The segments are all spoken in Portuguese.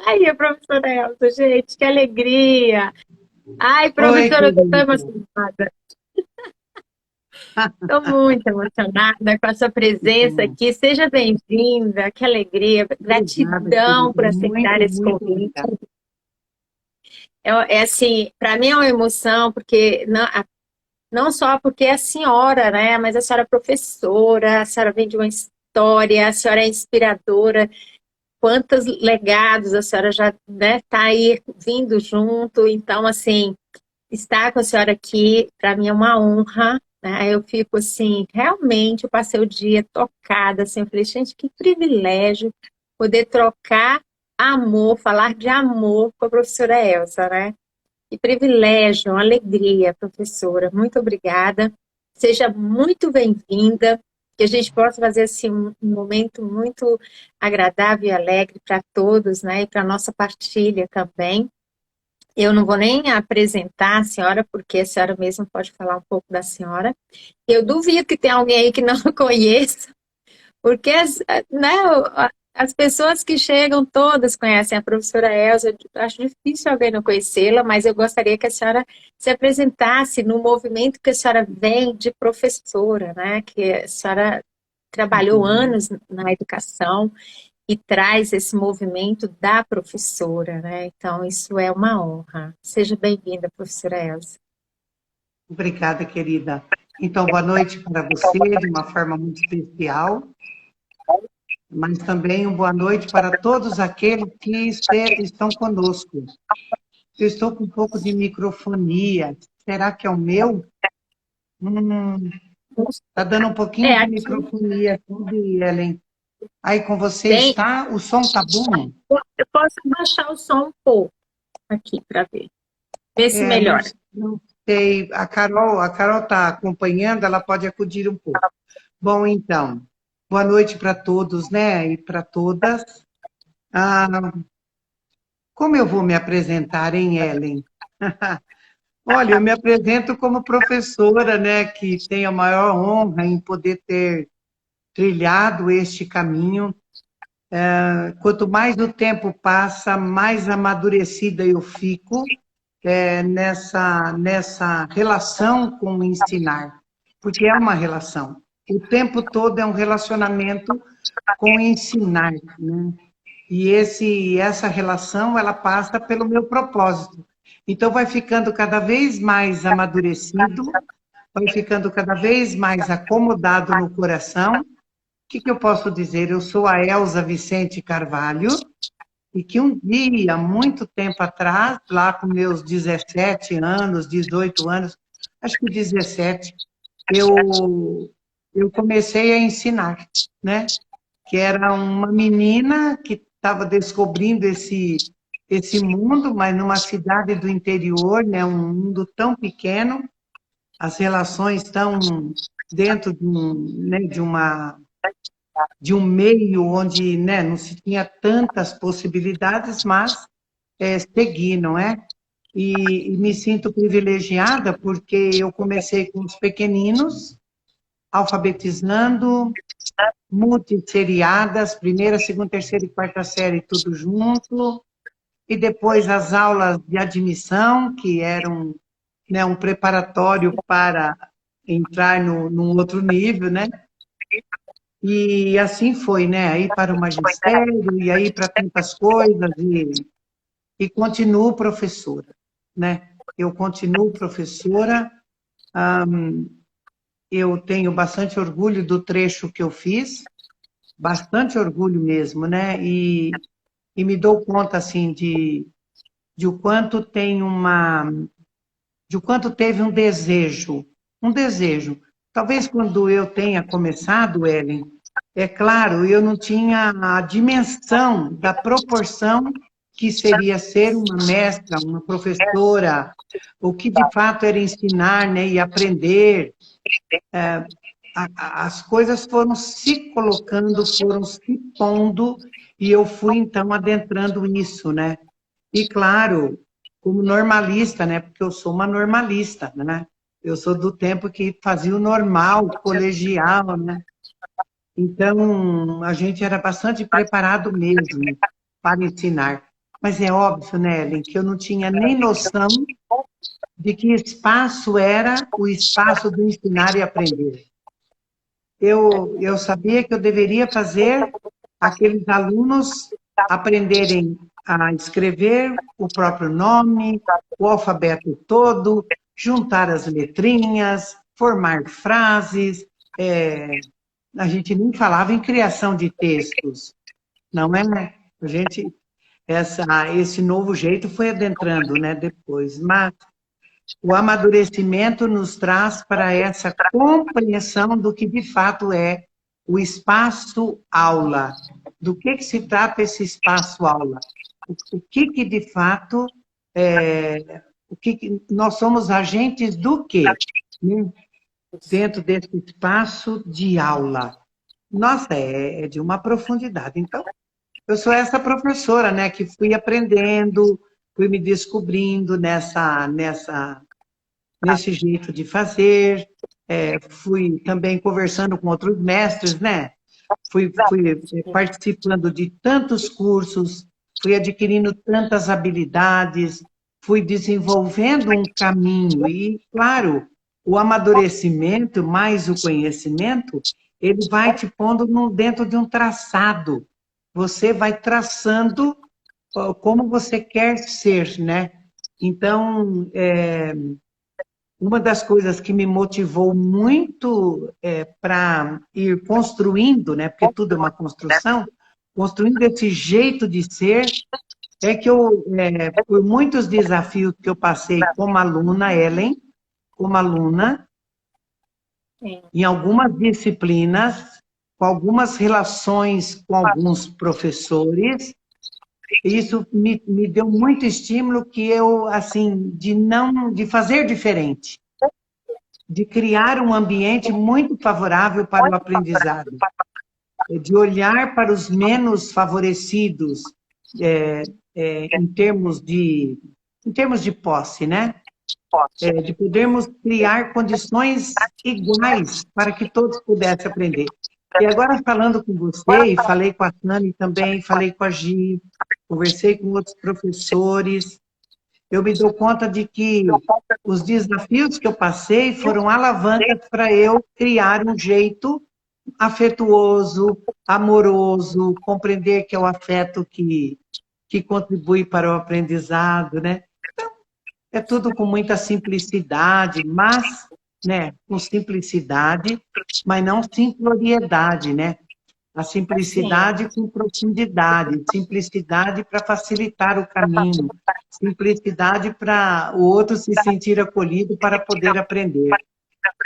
Ai, a professora Elza, gente, que alegria! Ai, Oi, professora, eu estou querida. emocionada. Estou muito emocionada com a sua Que presença bom. aqui. Seja bem-vinda, que alegria. Obrigada, Gratidão querida. por aceitar Muito, esse muito convite. obrigada. É assim, para mim é uma emoção, porque não só porque é a senhora, né, mas a senhora é professora, a senhora vem de uma história, a senhora é inspiradora. Quantos legados a senhora já, né, tá aí vindo junto. Então, assim, estar com a senhora aqui, para mim é uma honra, né? Eu fico assim, realmente, eu passei o dia tocada, assim, eu falei, gente, que privilégio poder trocar amor, falar de amor com a professora Elsa, né? Que privilégio, uma alegria, professora. Muito obrigada. Seja muito bem-vinda. Que a gente possa fazer assim, um momento muito agradável e alegre para todos, né? E para a nossa partilha também. Eu não vou nem apresentar a senhora, porque a senhora mesmo pode falar um pouco da senhora. Eu duvido que tenha alguém aí que não conheça, porque né, as pessoas que chegam todas conhecem a professora Elza. Eu acho difícil alguém não conhecê-la, mas eu gostaria que a senhora se apresentasse no movimento que a senhora vem de professora, né? Que a senhora trabalhou Uhum. anos na educação e traz esse movimento da professora, né? Então, isso é uma honra. Seja bem-vinda, professora Elza. Obrigada, querida. Então, boa noite para você, de uma forma muito especial, mas também uma boa noite para todos aqueles que estão conosco. Eu estou com um pouco de microfonia. Será que é o meu? Está dando um pouquinho É, de aqui microfonia, sabe, Ellen? Aí com você tem. está, o som tá bom? Eu posso baixar o som um pouco aqui para ver. Vê se É, não, melhora. não sei. A Carol está acompanhando, ela pode acudir um pouco. Bom, então, boa noite para todos, né? E para todas. Ah, como eu vou me apresentar, hein, Ellen? Olha, eu me apresento como professora, né, que tenho a maior honra em poder ter trilhado este caminho. Quanto mais o tempo passa, mais amadurecida eu fico nessa relação com o ensinar, porque é uma relação. O tempo todo é um relacionamento com o ensinar, né? E essa relação, ela passa pelo meu propósito. Então, vai ficando cada vez mais amadurecido, vai ficando cada vez mais acomodado no coração. O que eu posso dizer? Eu sou a Elza Vicente Carvalho, e que um dia, muito tempo atrás, lá com meus 17 anos, 18 anos, acho que 17, eu comecei a ensinar, né? Que era uma menina que estava descobrindo esse mundo, mas numa cidade do interior, né? Um mundo tão pequeno, as relações estão dentro né, de um meio onde, né, não se tinha tantas possibilidades, mas segui, não é? E me sinto privilegiada porque eu comecei com os pequeninos, alfabetizando, multisseriadas, primeira, segunda, terceira e quarta série, tudo junto, e depois as aulas de admissão, que eram, né, um preparatório para entrar num outro nível, né? E assim foi, né? Aí para o magistério, e aí para tantas coisas, e continuo professora, né? Eu continuo professora, eu tenho bastante orgulho do trecho que eu fiz, bastante orgulho mesmo, né? E me dou conta, assim, de o quanto tem de o quanto teve um desejo. Talvez quando eu tenha começado, Ellen, é claro, eu não tinha a dimensão da proporção que seria ser uma mestra, uma professora, o que de fato era ensinar, né, e aprender. As coisas foram se colocando, foram se pondo, e eu fui então adentrando isso, né? E claro, como normalista, né? Porque eu sou uma normalista, né? Eu sou do tempo que fazia o normal, colegial, né? Então, a gente era bastante preparado mesmo para ensinar. Mas é óbvio, né, Ellen, que eu não tinha nem noção de que espaço era o espaço do ensinar e aprender. Eu sabia que eu deveria fazer aqueles alunos aprenderem a escrever o próprio nome, o alfabeto todo, juntar as letrinhas, formar frases. A gente nem falava em criação de textos, não é? A gente, esse novo jeito foi adentrando, né, depois. Mas o amadurecimento nos traz para essa compreensão do que de fato é o espaço aula. Do que se trata esse espaço aula? O que de fato nós somos agentes do quê? Né? Dentro desse espaço de aula. Nossa, é de uma profundidade. Então, eu sou essa professora, né, que fui aprendendo, fui me descobrindo nesse jeito de fazer, fui também conversando com outros mestres, né? Fui participando de tantos cursos, fui adquirindo tantas habilidades, fui desenvolvendo um caminho e, claro, o amadurecimento mais o conhecimento, ele vai te pondo dentro de um traçado. Você vai traçando como você quer ser, né? Então, uma das coisas que me motivou muito para ir construindo, né, porque tudo é uma construção, construindo esse jeito de ser, é que por muitos desafios que eu passei como aluna, Ellen, como aluna, em algumas disciplinas, com algumas relações com alguns professores, isso me deu muito estímulo que eu, assim, de fazer diferente, de criar um ambiente muito favorável para o aprendizado, de olhar para os menos favorecidos em termos de posse, né? De podermos criar condições iguais para que todos pudessem aprender. E agora, falando com você, e falei com a Tami também, falei com a Gi, conversei com outros professores, eu me dou conta de que os desafios que eu passei foram alavancas para eu criar um jeito afetuoso, amoroso, compreender que é o afeto que contribui para o aprendizado, né? Então, é tudo com muita simplicidade, mas, né, com simplicidade, mas não simploriedade, né? A simplicidade com profundidade, simplicidade para facilitar o caminho, simplicidade para o outro se sentir acolhido para poder aprender.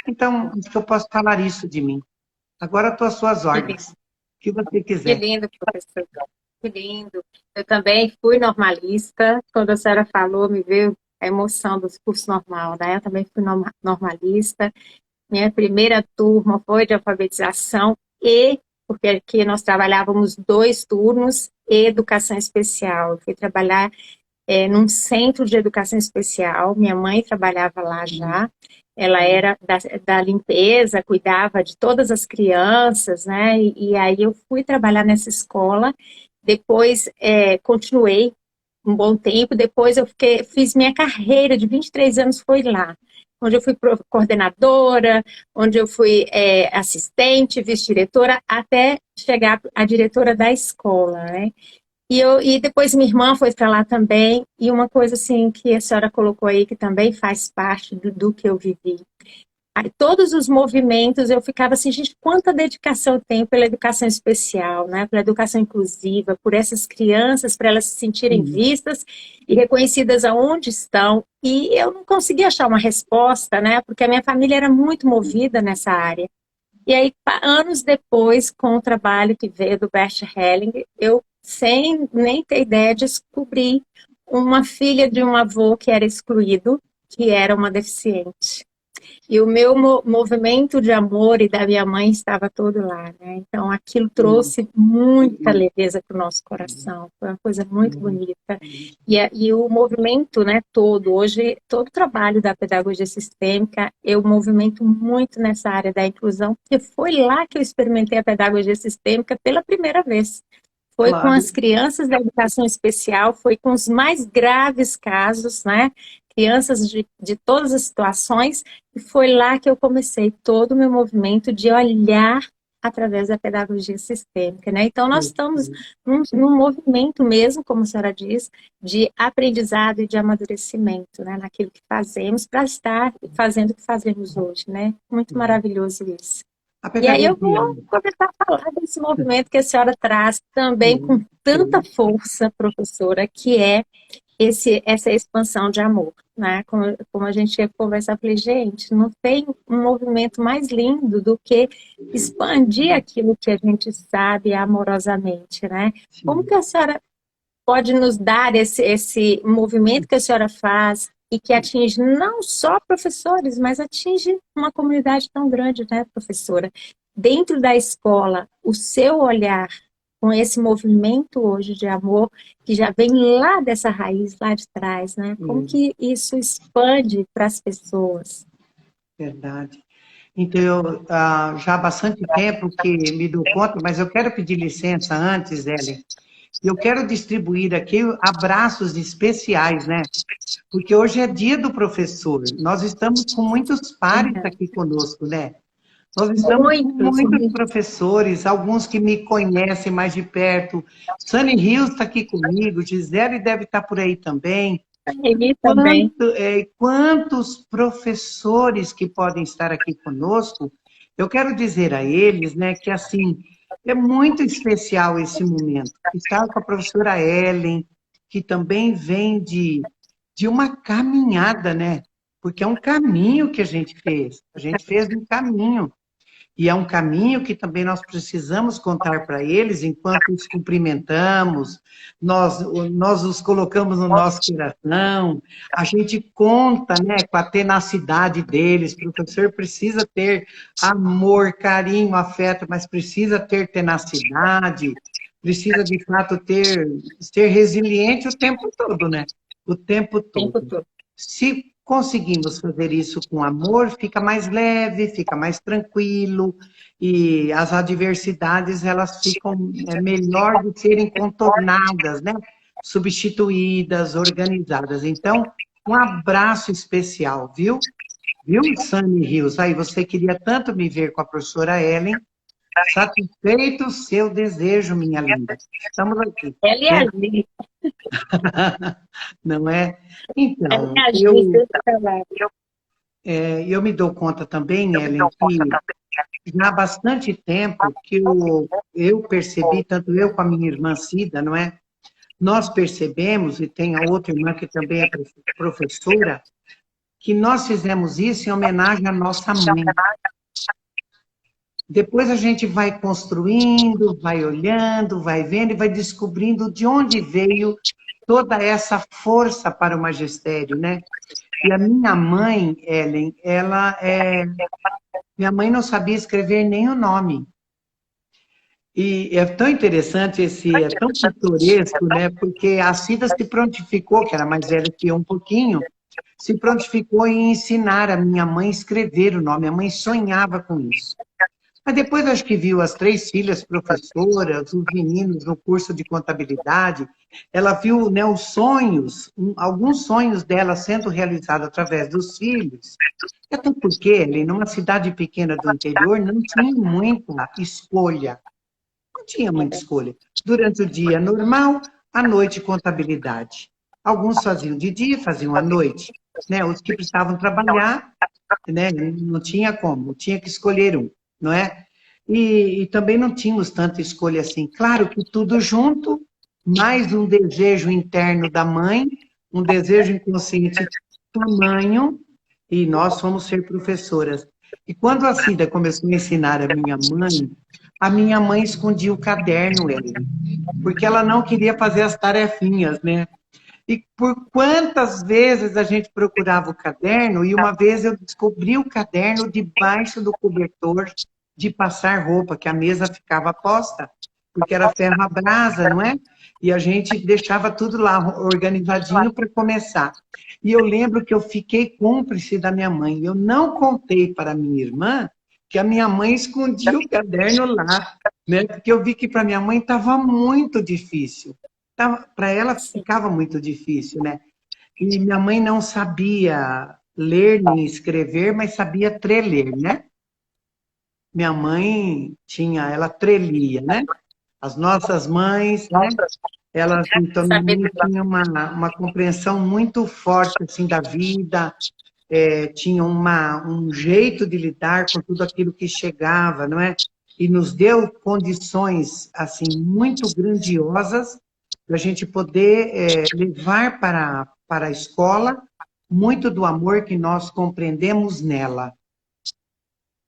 Então, acho que eu posso falar isso de mim. Agora estou às suas ordens, o que você Que quiser. lindo, professor. Que lindo. Eu também fui normalista. Quando a senhora falou, me veio a emoção dos cursos normal, né? Eu também fui normalista. Minha primeira turma foi de alfabetização porque aqui nós trabalhávamos 2 turnos, e educação especial. Eu fui trabalhar num centro de educação especial. Minha mãe trabalhava lá já. Ela era da limpeza, cuidava de todas as crianças, né? E aí eu fui trabalhar nessa escola. Depois, continuei um bom tempo. Depois eu fiz minha carreira de 23 anos, foi lá. Onde eu fui coordenadora, onde eu fui assistente, vice-diretora, até chegar a diretora da escola, né? E depois minha irmã foi para lá também, e uma coisa assim que a senhora colocou aí, que também faz parte do que eu vivi. Aí, todos os movimentos, eu ficava assim, gente, quanta dedicação eu tenho pela educação especial, né? Pela educação inclusiva, por essas crianças, para elas se sentirem vistas e reconhecidas aonde estão. E eu não conseguia achar uma resposta, né? Porque a minha família era muito movida nessa área. E aí, anos depois, com o trabalho que veio do Bert Helling, eu, sem nem ter ideia, descobri uma filha de um avô que era excluído, que era uma deficiente. E o meu movimento de amor e da minha mãe estava todo lá, né? Então, aquilo trouxe muita leveza para o nosso coração. Foi uma coisa muito bonita. E o movimento, né, todo, hoje, todo o trabalho da pedagogia sistêmica, eu movimento muito nessa área da inclusão, porque foi lá que eu experimentei a pedagogia sistêmica pela primeira vez. Foi com Claro. as crianças da educação especial, foi com os mais graves casos, né? Crianças de todas as situações, e foi lá que eu comecei todo o meu movimento de olhar através da pedagogia sistêmica, né? Então, nós estamos num movimento mesmo, como a senhora diz, de aprendizado e de amadurecimento, né? Naquilo que fazemos para estar fazendo o que fazemos hoje, né? Muito maravilhoso isso. A E aí eu pedagogia. vou começar a falar desse movimento que a senhora traz também com tanta força, professora, que é essa expansão de amor, né? Como a gente ia conversar, eu falei, gente, não tem um movimento mais lindo do que expandir aquilo que a gente sabe amorosamente, né? Como Sim. que a senhora pode nos dar esse movimento que a senhora faz e que atinge não só professores, mas atinge uma comunidade tão grande, né, professora? Dentro da escola, o seu olhar com esse movimento hoje de amor, que já vem lá dessa raiz, lá de trás, né? Como que isso expande para as pessoas? Verdade. Então, eu, já há bastante tempo que me dou conta, mas eu quero pedir licença antes, Ellen. Eu quero distribuir aqui abraços especiais, né? Porque hoje é dia do professor. Nós estamos com muitos pares aqui conosco, né? Nós estamos com Muitos, muitos professores, alguns que me conhecem mais de perto. Sunny Hills está aqui comigo, Gisele deve estar por aí também. Reni também. Quantos professores que podem estar aqui conosco, eu quero dizer a eles, né, que assim, é muito especial esse momento. Estar com a professora Ellen, que também vem de uma caminhada, né? Porque é um caminho que a gente fez. A gente fez um caminho. E é um caminho que também nós precisamos contar para eles enquanto os cumprimentamos, nós os colocamos no nosso coração, a gente conta, né, com a tenacidade deles. O professor precisa ter amor, carinho, afeto, mas precisa ter tenacidade, precisa de fato ser resiliente o tempo todo, né? O tempo Tempo todo. todo. Se conseguimos fazer isso com amor, fica mais leve, fica mais tranquilo, e as adversidades, elas ficam melhor de serem contornadas, né? Substituídas, organizadas. Então, um abraço especial, viu? Viu, Sunny Rios? Aí, você queria tanto me ver com a professora Ellen. Satisfeito o seu desejo, minha linda. Estamos aqui. Ela e Né? a Gi. Não é? Ela Então, e a Gi, sempre trabalham. eu me dou conta também, Ellen, que já há bastante tempo que eu percebi, tanto eu como a minha irmã Cida, não é? Nós percebemos, e tem a outra irmã que também é professora, que nós fizemos isso em homenagem à nossa mãe. Depois a gente vai construindo, vai olhando, vai vendo e vai descobrindo de onde veio toda essa força para o magistério, né? E a minha mãe, Ellen, minha mãe não sabia escrever nem o nome. E é tão interessante, é tão pitoresco, né? Porque a Cida se prontificou, que era mais velha que eu um pouquinho, se prontificou em ensinar a minha mãe a escrever o nome. A mãe sonhava com isso. Mas depois acho que viu as 3 filhas professoras, os meninos no curso de contabilidade, ela viu, né, os sonhos, alguns sonhos dela sendo realizados através dos filhos. Até porque, ali, numa cidade pequena do interior, não tinha muita escolha. Não tinha muita escolha. Durante o dia normal, à noite contabilidade. Alguns faziam de dia, faziam à noite. Né? Os que precisavam trabalhar, né, não tinha como, tinha que escolher um, não é? E também não tínhamos tanta escolha assim. Claro que tudo junto, mais um desejo interno da mãe, um desejo inconsciente tamanho, e nós fomos ser professoras. E quando a Cida começou a ensinar a minha mãe escondia o caderno, porque ela não queria fazer as tarefinhas, né? E por quantas vezes a gente procurava o caderno, e uma vez eu descobri o caderno debaixo do cobertor de passar roupa, que a mesa ficava posta, porque era ferro à brasa, não é? E a gente deixava tudo lá organizadinho para começar. E eu lembro que eu fiquei cúmplice da minha mãe. Eu não contei para a minha irmã que a minha mãe escondia o caderno lá. né? Porque eu vi que para minha mãe estava muito difícil. Para ela sim, ficava muito difícil, né? E minha mãe não sabia ler nem escrever, mas sabia treler, né? Minha mãe tinha, ela trelia, né? As nossas mães, né? Elas, então, minha saber mãe tinha uma compreensão muito forte, assim, da vida, tinha um jeito de lidar com tudo aquilo que chegava, não é? E nos deu condições, assim, muito grandiosas para a gente poder levar para a escola muito do amor que nós compreendemos nela,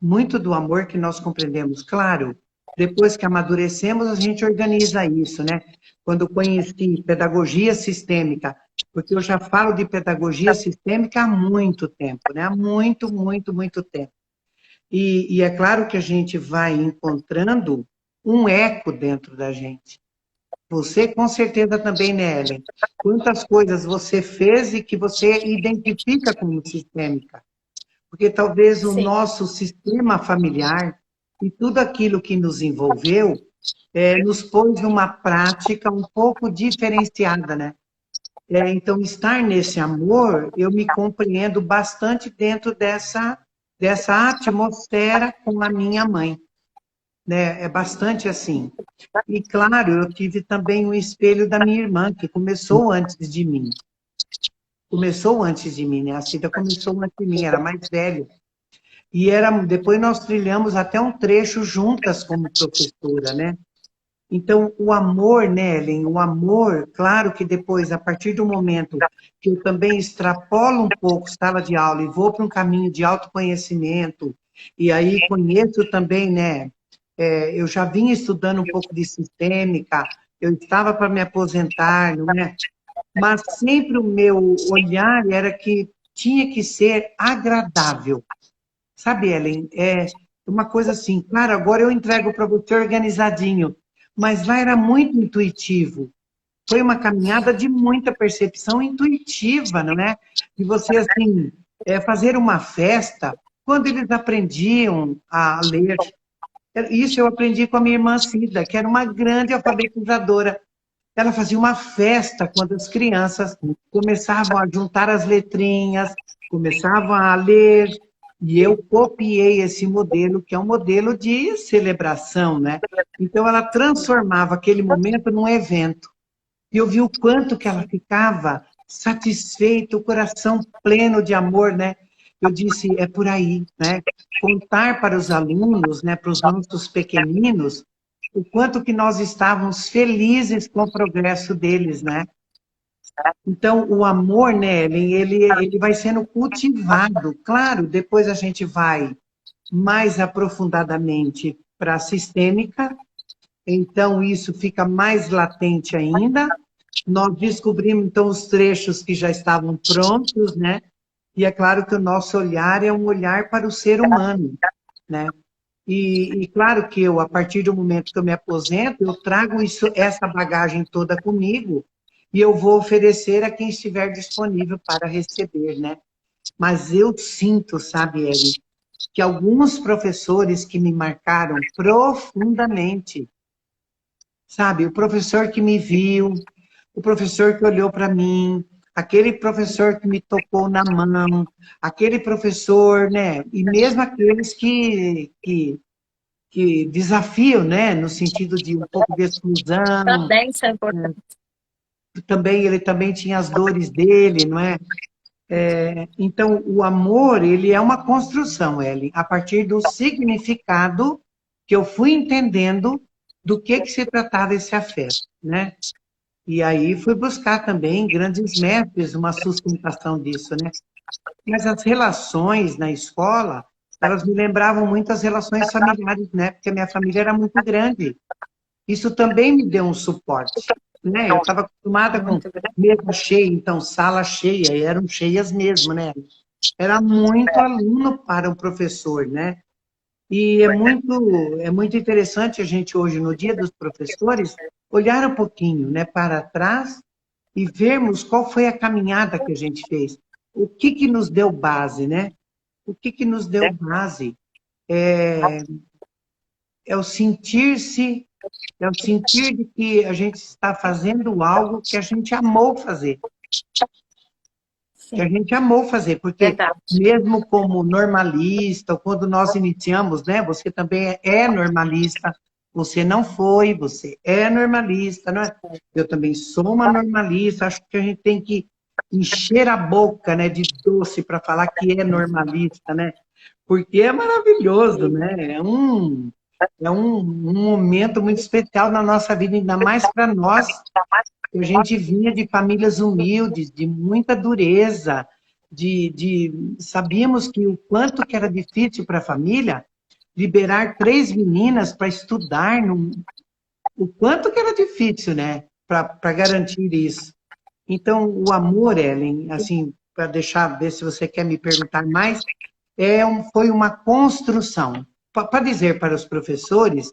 muito do amor que nós compreendemos. Claro, depois que amadurecemos, a gente organiza isso, né? Quando eu conheci pedagogia sistêmica, porque eu já falo de pedagogia sistêmica há muito tempo, né? Há muito, muito, muito tempo. E é claro que a gente vai encontrando um eco dentro da gente. Você, com certeza, também, né, Ellen? Quantas coisas você fez e que você identifica como sistêmica? Porque talvez o sim, nosso sistema familiar e tudo aquilo que nos envolveu nos pôs numa prática um pouco diferenciada, né? Então, estar nesse amor, eu me compreendo bastante dentro dessa atmosfera com a minha mãe, né? É bastante assim. E, claro, eu tive também o espelho da minha irmã, que começou antes de mim. Começou antes de mim, né? A Cida começou antes de mim, era mais velha. Depois nós trilhamos até um trecho juntas como professora, né? Então, o amor, né, Ellen? O amor, claro que depois, a partir do momento que eu também extrapolo um pouco sala de aula e vou para um caminho de autoconhecimento, e aí conheço também, né? Eu já vinha estudando um pouco de sistêmica, eu estava para me aposentar, não é? Mas sempre o meu olhar era que tinha que ser agradável. Sabe, Ellen, é uma coisa assim, claro, agora eu entrego para você organizadinho, mas lá era muito intuitivo. Foi uma caminhada de muita percepção intuitiva, não é? De você, assim, fazer uma festa, quando eles aprendiam a ler. Isso eu aprendi com a minha irmã Cida, que era uma grande alfabetizadora. Ela fazia uma festa quando as crianças começavam a juntar as letrinhas, começavam a ler, e eu copiei esse modelo, que é um modelo de celebração, né? Então, ela transformava aquele momento num evento. E eu vi o quanto que ela ficava satisfeita, o coração pleno de amor, né? Eu disse, é por aí, né? Contar para os alunos, né, para os nossos pequeninos, o quanto que nós estávamos felizes com o progresso deles, né? Então, o amor, né, Ellen, ele vai sendo cultivado. Claro, depois a gente vai mais aprofundadamente para a sistêmica, então isso fica mais latente ainda. Nós descobrimos, então, os trechos que já estavam prontos, né? E é claro que o nosso olhar é um olhar para o ser humano, né? E claro que eu, a partir do momento que eu me aposento, eu trago essa bagagem toda comigo e eu vou oferecer a quem estiver disponível para receber, né? Mas eu sinto, sabe, Eli, que alguns professores que me marcaram profundamente, sabe? O professor que me viu, o professor que olhou para mim, aquele professor que me tocou na mão, aquele professor, né? E mesmo aqueles que desafiam, né? No sentido de um pouco de exclusão, também isso é importante. também ele também tinha as dores dele, não é? Então, o amor, ele é uma construção, Ellen, a partir do significado que eu fui entendendo do que se tratava esse afeto, né? E aí fui buscar também grandes mestres uma sustentação disso, né? Mas as relações na escola, elas me lembravam muito as relações familiares, né? Porque a minha família era muito grande. Isso também me deu um suporte, né? Eu estava acostumada com Muito grande. mesa cheia, então sala cheia, e eram cheias mesmo, né? Era muito aluno para o professor, né? E é muito interessante a gente hoje, no Dia dos Professores, olhar um pouquinho, né, para trás e vermos qual foi a caminhada que a gente fez. O que que nos deu base, né? O que que nos deu base? é o sentir-se, é o sentir de que a gente está fazendo algo que a gente amou fazer. Que a Sim, gente amou fazer, porque verdade. mesmo como normalista, ou quando nós iniciamos, né? Você também é normalista, você não foi, você é normalista, não é? Eu também sou uma normalista, acho que a gente tem que encher a boca, né, de doce para falar que é normalista, né? Porque é maravilhoso, né? É um momento muito especial na nossa vida, ainda mais para nós, que a gente vinha de famílias humildes, de muita dureza, sabíamos que o quanto que era difícil para a família liberar 3 meninas para estudar, o quanto que era difícil, né, para garantir isso. Então, o amor, Ellen, assim, para deixar, ver se você quer me perguntar mais, foi uma construção. Para dizer para os professores,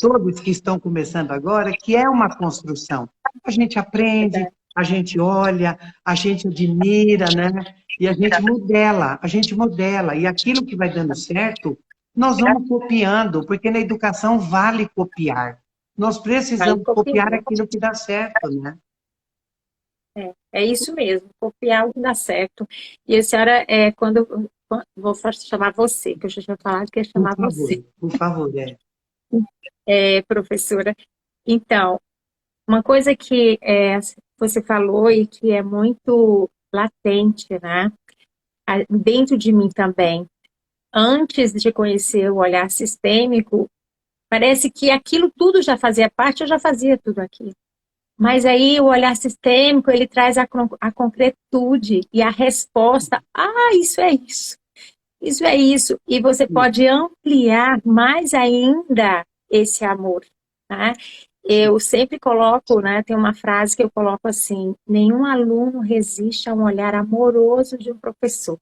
todos que estão começando agora, que é uma construção. A gente aprende, a gente olha, a gente admira, né? E a gente modela, e aquilo que vai dando certo, nós vamos copiando, porque na educação vale copiar. Nós Vai precisamos copiar copiando. aquilo que dá certo, né? É isso mesmo, copiar o que dá certo. E a senhora, vou chamar você, que eu já tinha falado que ia chamar você, Por favor, professora. Então, uma coisa que você falou e que é muito latente, né? Dentro de mim também. Antes de conhecer o olhar sistêmico, parece que aquilo tudo já fazia parte, eu já fazia tudo aquilo. Mas aí o olhar sistêmico, ele traz a concretude e a resposta. Ah, isso é isso. Isso é isso. E você pode ampliar mais ainda esse amor, né? Eu sempre coloco, né? Tem uma frase que eu coloco assim: nenhum aluno resiste a um olhar amoroso de um professor.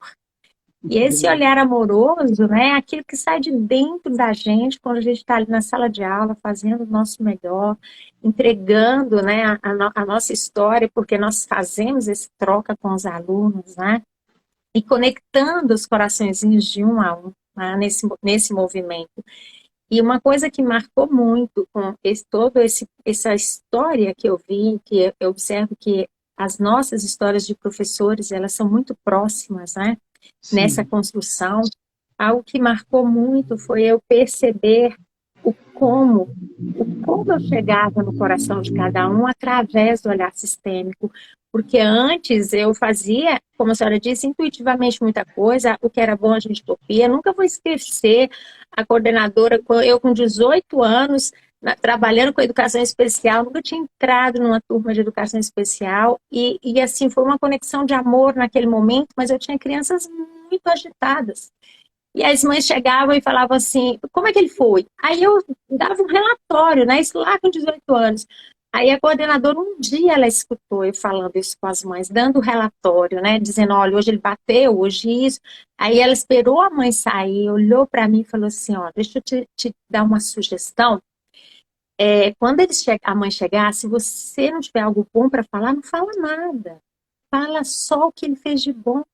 E esse olhar amoroso, né, é aquilo que sai de dentro da gente quando a gente está ali na sala de aula, fazendo o nosso melhor, entregando, né, a nossa história, porque nós fazemos esse troca com os alunos, né, e conectando os coraçõezinhos de um a um, né, nesse movimento. E uma coisa que marcou muito com essa história que eu vi, que eu observo que as nossas histórias de professores, elas são muito próximas, né? Nessa sim. construção, algo que marcou muito foi eu perceber o como eu chegava no coração de cada um através do olhar sistêmico, porque antes eu fazia, como a senhora disse, intuitivamente muita coisa, o que era bom a gente copia, nunca vou esquecer a coordenadora, eu com 18 anos, trabalhando com educação especial, nunca tinha entrado numa turma de educação especial, e assim, foi uma conexão de amor naquele momento, mas eu tinha crianças muito agitadas. E as mães chegavam e falavam assim, como é que ele foi? Aí eu dava um relatório, né? Isso lá com 18 anos. Aí a coordenadora, um dia ela escutou eu falando isso com as mães, dando o relatório, né? Dizendo, olha, hoje ele bateu, hoje isso. Aí ela esperou a mãe sair, olhou para mim e falou assim, ó, deixa eu te dar uma sugestão. Quando a mãe chegar, se você não tiver algo bom para falar, não fala nada. Fala só o que ele fez de bom.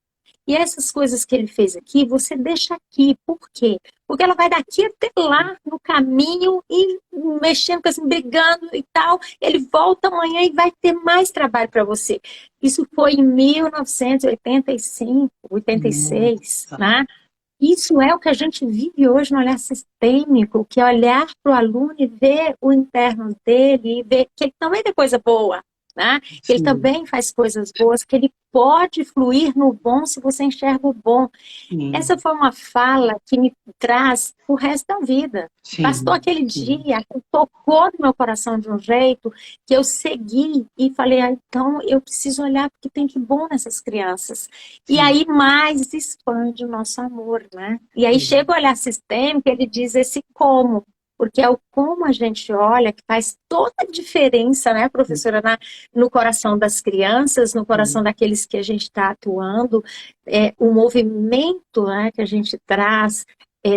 E essas coisas que ele fez aqui, você deixa aqui. Por quê? Porque ela vai daqui até lá no caminho e mexendo com assim, brigando e tal. Ele volta amanhã e vai ter mais trabalho para você. Isso foi em 1985, 86, Nossa, né? Isso é o que a gente vive hoje no olhar sistêmico, que é olhar para o aluno e ver o interno dele, e ver que ele também tem coisa boa, né? Que ele sim, também faz coisas boas, que ele pode fluir no bom se você enxerga o bom. Essa sim, foi uma fala que me traz o resto da vida. Bastou sim, aquele sim, dia, que tocou no meu coração de um jeito, que eu segui e falei, então eu preciso olhar porque tem de bom nessas crianças. E sim, aí mais expande o nosso amor, né? E aí sim, chega o olhar sistêmico, ele diz esse como, porque é o como a gente olha que faz toda a diferença, né, professora, no coração das crianças, no coração sim, daqueles que a gente está atuando, o movimento, né, que a gente traz,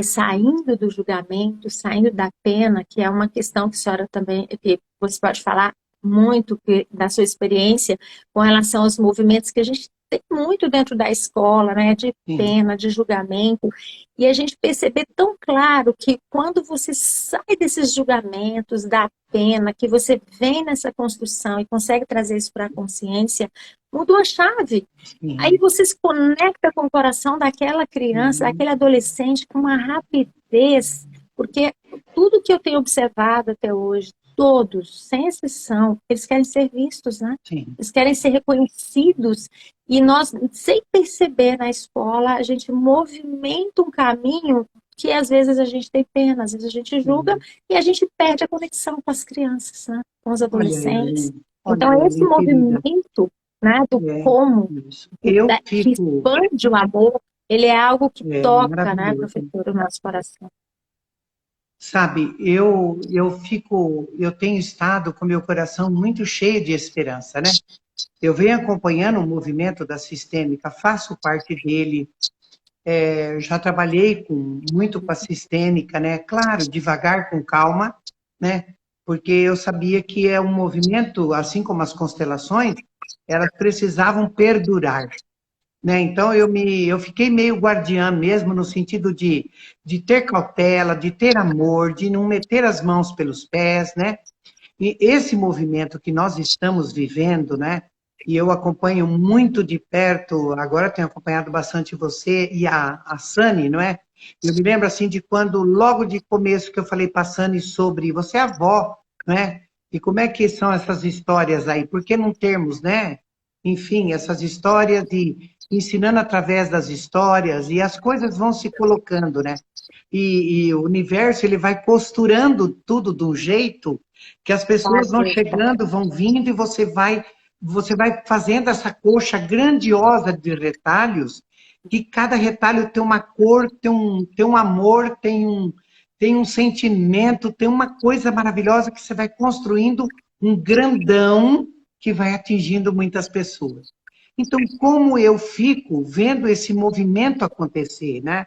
saindo do julgamento, saindo da pena, que é uma questão que a senhora também, que você pode falar muito da sua experiência com relação aos movimentos que a gente tem muito dentro da escola, né, de sim, pena, de julgamento, e a gente perceber tão claro que quando você sai desses julgamentos, da pena, que você vem nessa construção e consegue trazer isso para a consciência, mudou a chave. Aí sim, você se conecta com o coração daquela criança, sim, daquele adolescente com uma rapidez, porque tudo que eu tenho observado até hoje, todos, sem exceção, eles querem ser vistos, né? sim. Eles querem ser reconhecidos e nós, sem perceber na escola, a gente movimenta um caminho que às vezes a gente tem pena, às vezes a gente julga Sim. e a gente perde a conexão com as crianças, né? Com os adolescentes. Olha, Então, esse Ellen, querida, movimento, né, do é como, isso. Eu que fico, expande o amor, ele é algo que toca, né, maravilhoso. professor, o nosso coração. Sabe, eu tenho estado com meu coração muito cheio de esperança, né? Eu venho acompanhando o movimento da Sistêmica, faço parte dele, já trabalhei muito com a Sistêmica, né? Claro, devagar, com calma, né? Porque eu sabia que é um movimento, assim como as constelações, elas precisavam perdurar, né? Então eu fiquei meio guardiã mesmo no sentido de ter cautela, de ter amor, de não meter as mãos pelos pés, né? E esse movimento que nós estamos vivendo, né? E eu acompanho muito de perto, agora tenho acompanhado bastante você e a Sani, não é? Eu me lembro assim de quando, logo de começo, que eu falei para a Sani sobre você é avó, né? E como é que são essas histórias aí? Por que não termos, né? Enfim, essas histórias e ensinando através das histórias e as coisas vão se colocando, né? E o universo ele vai costurando tudo de um jeito que as pessoas vão chegando, vão vindo e você vai fazendo essa coxa grandiosa de retalhos, que cada retalho tem uma cor, tem um amor, tem um sentimento, tem uma coisa maravilhosa que você vai construindo um grandão que vai atingindo muitas pessoas. Então, como eu fico vendo esse movimento acontecer, né?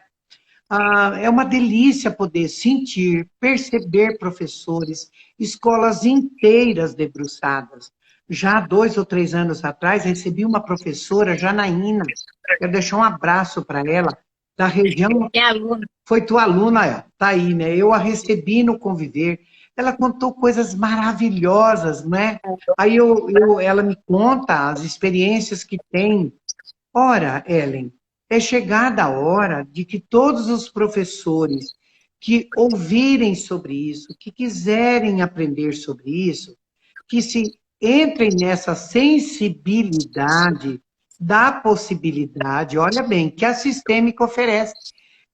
É uma delícia poder sentir, perceber professores, escolas inteiras debruçadas. Já há 2 ou 3 anos atrás, recebi uma professora, Janaína, quero deixar um abraço para ela, da região, É aluno. foi tua aluna, tá aí, né? Eu a recebi no Conviver, ela contou coisas maravilhosas, né? Aí ela me conta as experiências que tem. Ora, Ellen, é chegada a hora de que todos os professores que ouvirem sobre isso, que quiserem aprender sobre isso, que se entrem nessa sensibilidade da possibilidade, olha bem, que a sistêmica oferece.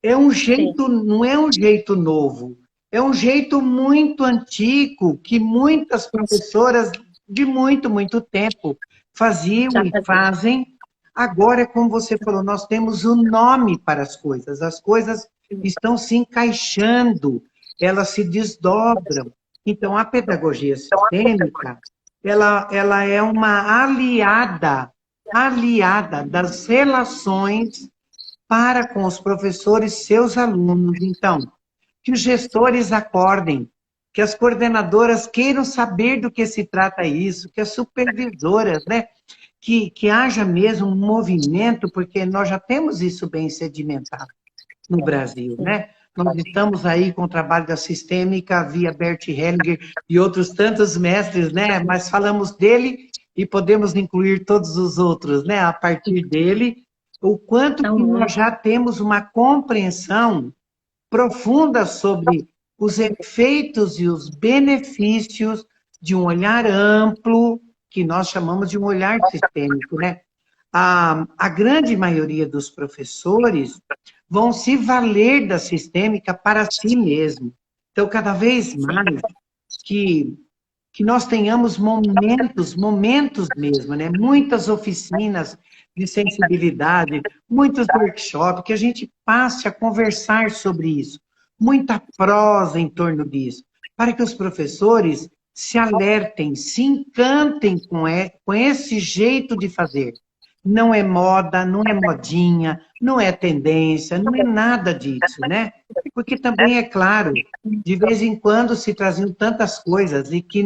É um Sim, jeito, não é um jeito novo, é um jeito muito antigo que muitas professoras de muito, muito tempo faziam já e fazia. fazem. Agora, como você falou, nós temos um nome para as coisas estão se encaixando, elas se desdobram. Então, a pedagogia sistêmica, ela é uma aliada das relações para com os professores, seus alunos. Então, que os gestores acordem, que as coordenadoras queiram saber do que se trata isso, que as supervisoras, né? Que haja mesmo um movimento, porque nós já temos isso bem sedimentado no Brasil, Sim. né? Nós estamos aí com o trabalho da Sistêmica, via Bert Hellinger e outros tantos mestres, né? Mas falamos dele e podemos incluir todos os outros, né? A partir dele, o quanto São que nós muitos. já temos uma compreensão profunda sobre os efeitos e os benefícios de um olhar amplo, que nós chamamos de um olhar sistêmico, né? A grande maioria dos professores vão se valer da sistêmica para si mesmo. Então, cada vez Sim. mais que, que nós tenhamos momentos mesmo, né? Muitas oficinas de sensibilidade, muitos workshops, que a gente passe a conversar sobre isso, muita prosa em torno disso, para que os professores se alertem, se encantem com esse jeito de fazer. Não é moda, não é modinha, não é tendência, não é nada disso, né? Porque também, é claro, de vez em quando se traziam tantas coisas e que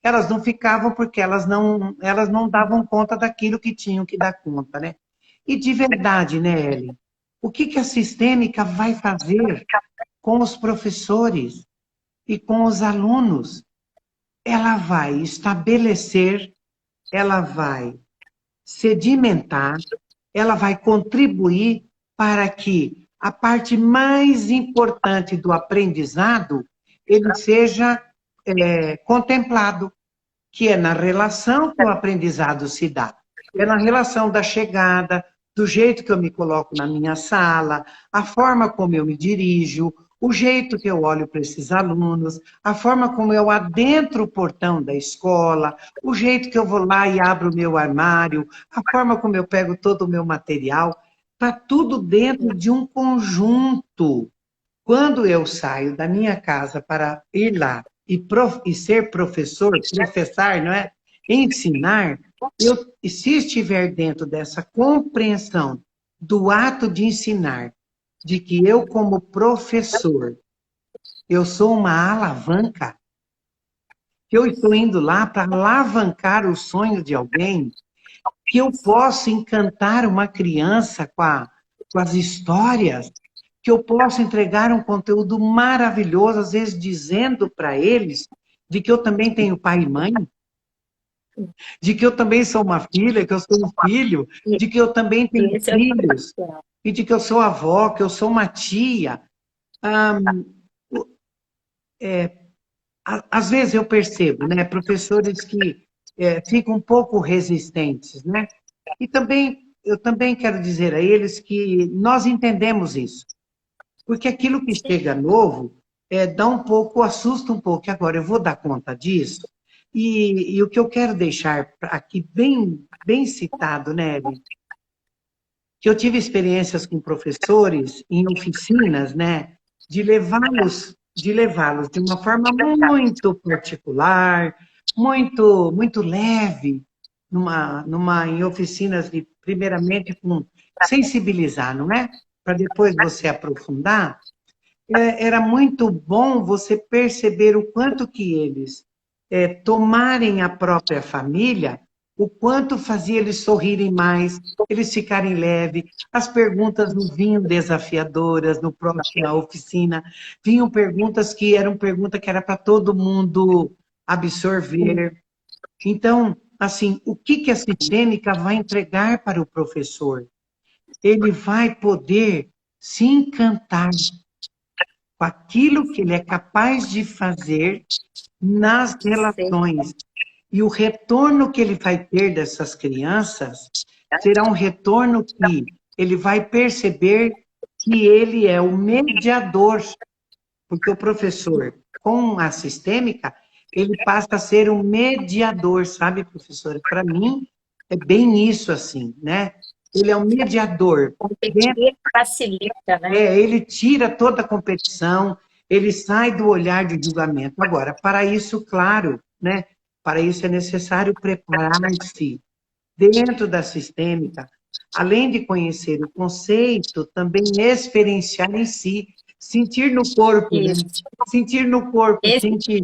Elas não ficavam porque elas não davam conta daquilo que tinham que dar conta, né? E de verdade, né, Ellen? O que que a sistêmica vai fazer com os professores e com os alunos? Ela vai estabelecer, ela vai sedimentar, ela vai contribuir para que a parte mais importante do aprendizado ele seja contemplado, que é na relação que o aprendizado se dá. É na relação da chegada, do jeito que eu me coloco na minha sala, a forma como eu me dirijo, o jeito que eu olho para esses alunos, a forma como eu adentro o portão da escola, o jeito que eu vou lá e abro o meu armário, a forma como eu pego todo o meu material, está tudo dentro de um conjunto. Quando eu saio da minha casa para ir lá e ser professor, professar, não é? Ensinar, e se estiver dentro dessa compreensão do ato de ensinar, de que eu, como professor, eu sou uma alavanca, que eu estou indo lá para alavancar o sonho de alguém, que eu posso encantar uma criança com as histórias, que eu posso entregar um conteúdo maravilhoso, às vezes dizendo para eles de que eu também tenho pai e mãe, de que eu também sou uma filha, que eu sou um filho, de que eu também tenho Esse é o filhos, e de que eu sou avó, que eu sou uma tia. Às vezes eu percebo, né, professores que ficam um pouco resistentes, né? E também, eu também quero dizer a eles que nós entendemos isso. Porque aquilo que chega novo dá um pouco, assusta um pouco. Agora, eu vou dar conta disso. E o que eu quero deixar aqui bem, bem citado, né, Ellen? Que eu tive experiências com professores em oficinas, né, de levá-los de uma forma muito particular, muito leve, em oficinas de, primeiramente, com sensibilizar, não é? Para depois você aprofundar. Era muito bom você perceber o quanto que eles tomarem a própria família, o quanto fazia eles sorrirem mais, eles ficarem leves, as perguntas não vinham desafiadoras na oficina, vinham perguntas que eram perguntas que era para todo mundo absorver. Então, assim, o que que a sistêmica vai entregar para o professor? Ele vai poder se encantar com aquilo que ele é capaz de fazer nas relações. E o retorno que ele vai ter dessas crianças será um retorno que ele vai perceber que ele é o mediador, porque o professor, com a sistêmica, ele passa a ser um mediador, sabe, professora? Para mim, é bem isso, assim, né? Ele é um mediador. competir facilita, né? Ele tira toda a competição, ele sai do olhar de julgamento. Agora, para isso, claro, né? Para isso é necessário preparar-se dentro da sistêmica, além de conhecer o conceito, também experienciar em si, sentir no corpo, né? Sentir no corpo, sentir,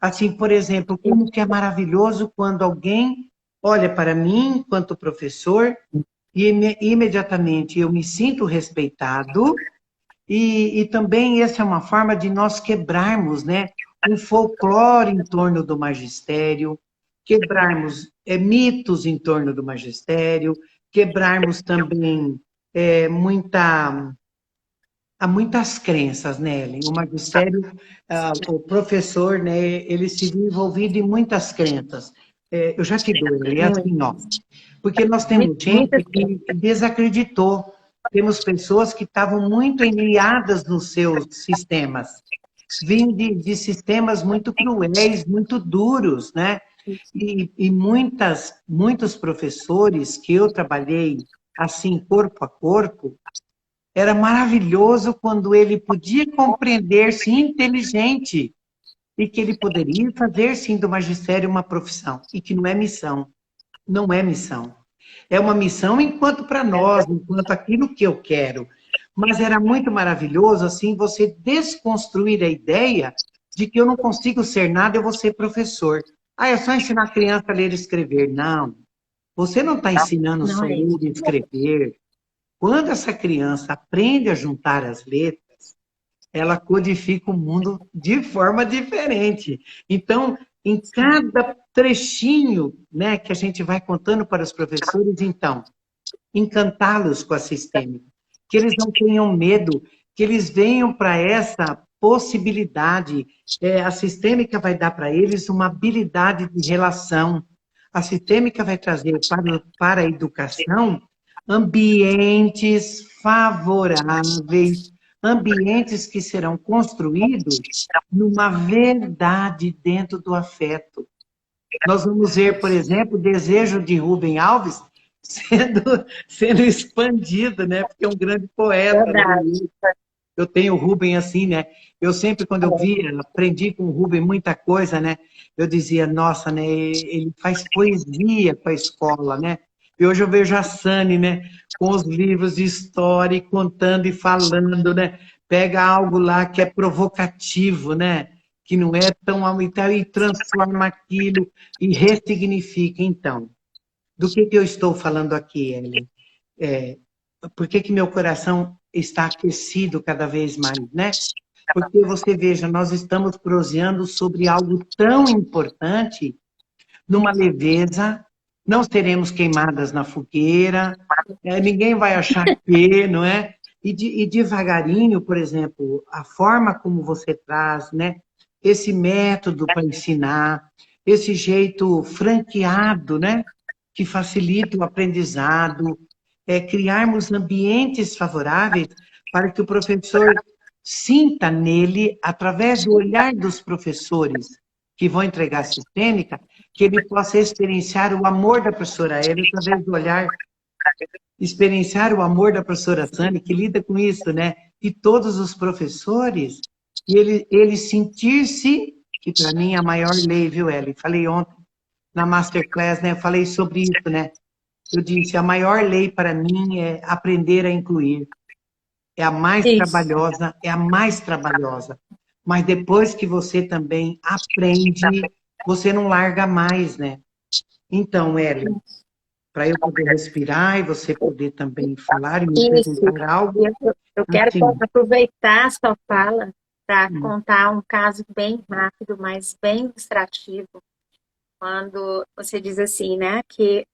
assim, por exemplo, como que é maravilhoso quando alguém olha para mim, enquanto professor, e imediatamente eu me sinto respeitado, e também essa é uma forma de nós quebrarmos, né, um folclore em torno do magistério, quebrarmos mitos em torno do magistério, quebrarmos também há muitas crenças, né, Ellen? O magistério, o professor, né, ele se viu envolvido em muitas crenças. Eu já te dou, Ellen, é assim, ó. Porque nós temos gente que desacreditou. Temos pessoas que estavam muito enliadas nos seus sistemas. Vêm de sistemas muito cruéis, muito duros, né? E muitos professores que eu trabalhei assim, corpo a corpo, era maravilhoso quando ele podia compreender-se inteligente e que ele poderia fazer, sim, do magistério uma profissão, e que não é missão. Não é missão. É uma missão enquanto para nós, enquanto aquilo que eu quero. Mas era muito maravilhoso, assim, você desconstruir a ideia de que eu não consigo ser nada, eu vou ser professor. Ah, é só ensinar a criança a ler e escrever. Não, você não está ensinando Não só a é ler isso. e escrever. Quando essa criança aprende a juntar as letras, ela codifica o mundo de forma diferente. Então, em cada trechinho, né, que a gente vai contando para os professores, então, encantá-los com a sistêmica, que eles não tenham medo, que eles venham para essa possibilidade. A sistêmica vai dar para eles uma habilidade de relação. A sistêmica vai trazer para a educação ambientes favoráveis, ambientes que serão construídos numa verdade dentro do afeto. Nós vamos ver, por exemplo, o desejo de Rubem Alves sendo, sendo expandido, né? Porque é um grande poeta, né? Verdade. Eu tenho o Rubem assim, né? Eu sempre, quando eu via, aprendi com o Rubem muita coisa, né? Eu dizia, nossa, né? Ele faz poesia para a escola, né? E hoje eu vejo a Sani, né? Com os livros de história, e contando e falando, né? Pega algo lá que é provocativo, né? Que não é tão aumentável e transforma aquilo e ressignifica. Então, do que eu estou falando aqui, Ellen? É, por que meu coração está aquecido cada vez mais, né? Porque você veja, nós estamos proseando sobre algo tão importante, numa leveza, não seremos queimadas na fogueira, ninguém vai achar que, não é? E devagarinho, por exemplo, a forma como você traz, né? Esse método para ensinar, esse jeito franqueado, né? Que facilita o aprendizado, criarmos ambientes favoráveis para que o professor sinta nele, através do olhar dos professores que vão entregar a sistêmica, que ele possa experienciar o amor da professora Hélio através do olhar, experienciar o amor da professora Sani, que lida com isso, né? E todos os professores, e ele sentir-se, que para mim é a maior lei, viu, Hélio? Falei ontem na Masterclass, né? Eu falei sobre isso, né? Eu disse, a maior lei para mim é aprender a incluir. É a mais Isso. trabalhosa, é a mais trabalhosa. Mas depois que você também aprende, você não larga mais, né? Então, Ellen, para eu poder respirar e você poder também falar e me Isso. perguntar algo, Eu quero assim, aproveitar a sua fala para contar um caso bem rápido, mas bem ilustrativo, quando você diz assim, né, que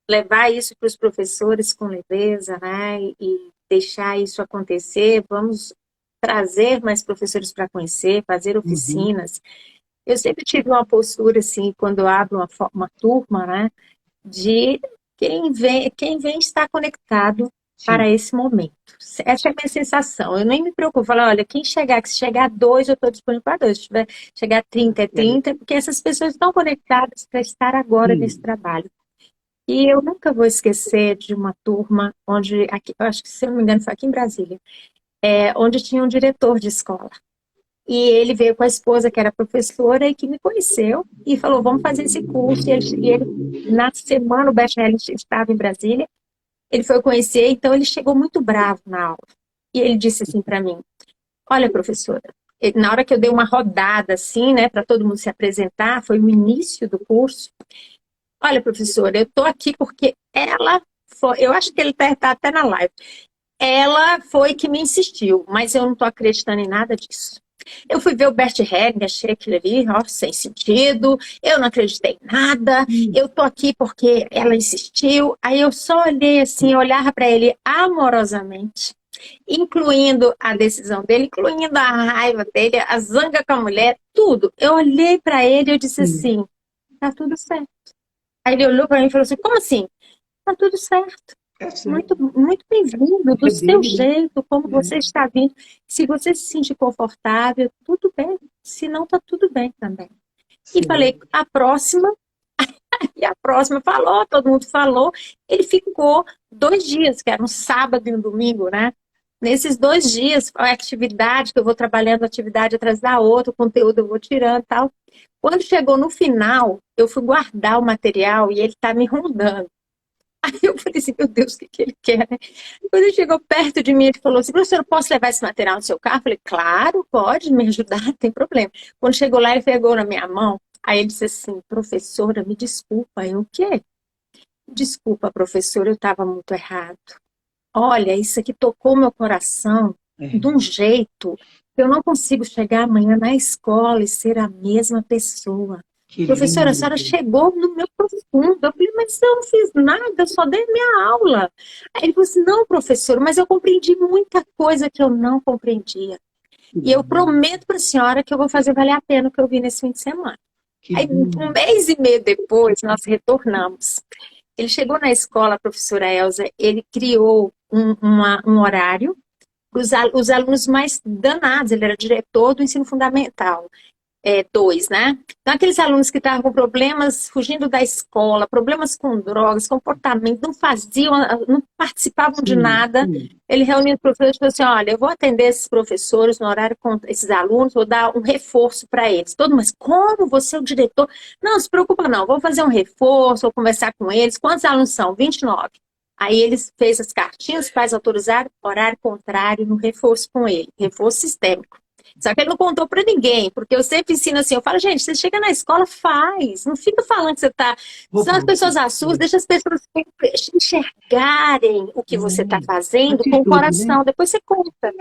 levar isso para os professores com leveza, né, e deixar isso acontecer, vamos trazer mais professores para conhecer, fazer uhum, oficinas. Eu sempre tive uma postura, assim, quando eu abro uma turma, né, de quem vem estar conectado sim, para esse momento. Essa é a minha sensação. Eu nem me preocupo. Falo, olha, quem chegar, que se chegar dois, eu estou disponível para dois. Se tiver, chegar 30 é Ellen, 30, porque essas pessoas estão conectadas para estar agora nesse sim, trabalho. E eu nunca vou esquecer de uma turma onde, aqui, eu acho que, se eu não me engano, foi aqui em Brasília, onde tinha um diretor de escola. E ele veio com a esposa, que era professora, e que me conheceu, e falou, vamos fazer esse curso. E ele na semana, o BFL estava em Brasília, ele foi conhecer, então ele chegou muito bravo na aula. E ele disse assim para mim, olha, professora, na hora que eu dei uma rodada assim, né, para todo mundo se apresentar, foi no início do curso, olha, professora, eu estou aqui porque ela foi, eu acho que ele está até na live, ela foi que me insistiu, mas eu não estou acreditando em nada disso. Eu fui ver o Bert Helling, achei aquilo ali, ó, sem sentido, eu não acreditei em nada, eu tô aqui porque ela insistiu. Aí eu só olhei assim, olhava para ele amorosamente, incluindo a decisão dele, incluindo a raiva dele, a zanga com a mulher, tudo. Eu olhei para ele e eu disse sim, assim, tá tudo certo. Aí ele olhou para mim e falou assim, como assim? Tá tudo certo. é certo, Muito, muito bem-vindo, do é seu dele, né? jeito, como você está vindo. Se você se sentir confortável, tudo bem. Se não, tá tudo bem também. E falei, Sim, a próxima, e a próxima falou, todo mundo falou. Ele ficou 2 dias, que era um sábado e um domingo, né? Nesses 2 dias, a atividade que eu vou trabalhando, atividade atrás da outra, o conteúdo eu vou tirando e tal. Quando chegou no final, eu fui guardar o material e ele tá me rondando. Aí eu falei assim, meu Deus, o que ele quer, né? Quando ele chegou perto de mim, ele falou assim, professor, eu posso levar esse material no seu carro? Eu falei, claro, pode me ajudar, não tem problema. Quando chegou lá, ele pegou na minha mão Aí ele disse assim, professora, me desculpa, eu o quê? Desculpa, professora, eu estava muito errado. Olha, isso aqui tocou meu coração de É, um jeito que eu não consigo chegar amanhã na escola e ser a mesma pessoa. que Professora, a lindo. senhora chegou no meu profundo. Eu falei, mas eu não fiz nada, eu só dei minha aula. Aí ele falou assim, não, professor, mas eu compreendi muita coisa que eu não compreendia. Que E eu lindo. prometo para a senhora que eu vou fazer valer a pena o que eu vi nesse fim de semana. Que Aí, lindo. um mês e meio depois, nós retornamos. Ele chegou na escola, a professora Elza, ele criou um horário para os alunos mais danados, ele era diretor do ensino fundamental. 2, né? Então, aqueles alunos que estavam com problemas, fugindo da escola, problemas com drogas, comportamento, não faziam, não participavam de Sim, nada. sim. Ele reuniu os professores e falou assim: olha, eu vou atender esses professores no horário com esses alunos, vou dar um reforço para eles. Todo mundo, mas como você é o diretor? Não, se preocupa não, vou fazer um reforço, vou conversar com eles. Quantos alunos são? 29. Aí eles fez as cartinhas, os pais autorizaram, horário contrário no reforço com ele, reforço sistêmico. Só que ele não contou para ninguém, porque eu sempre ensino assim, eu falo, gente, você chega na escola, faz, não fica falando que você está. Senão as Roubando. pessoas assustam, deixa as pessoas enxergarem o que você está fazendo com o Atitude, né? coração, depois você conta.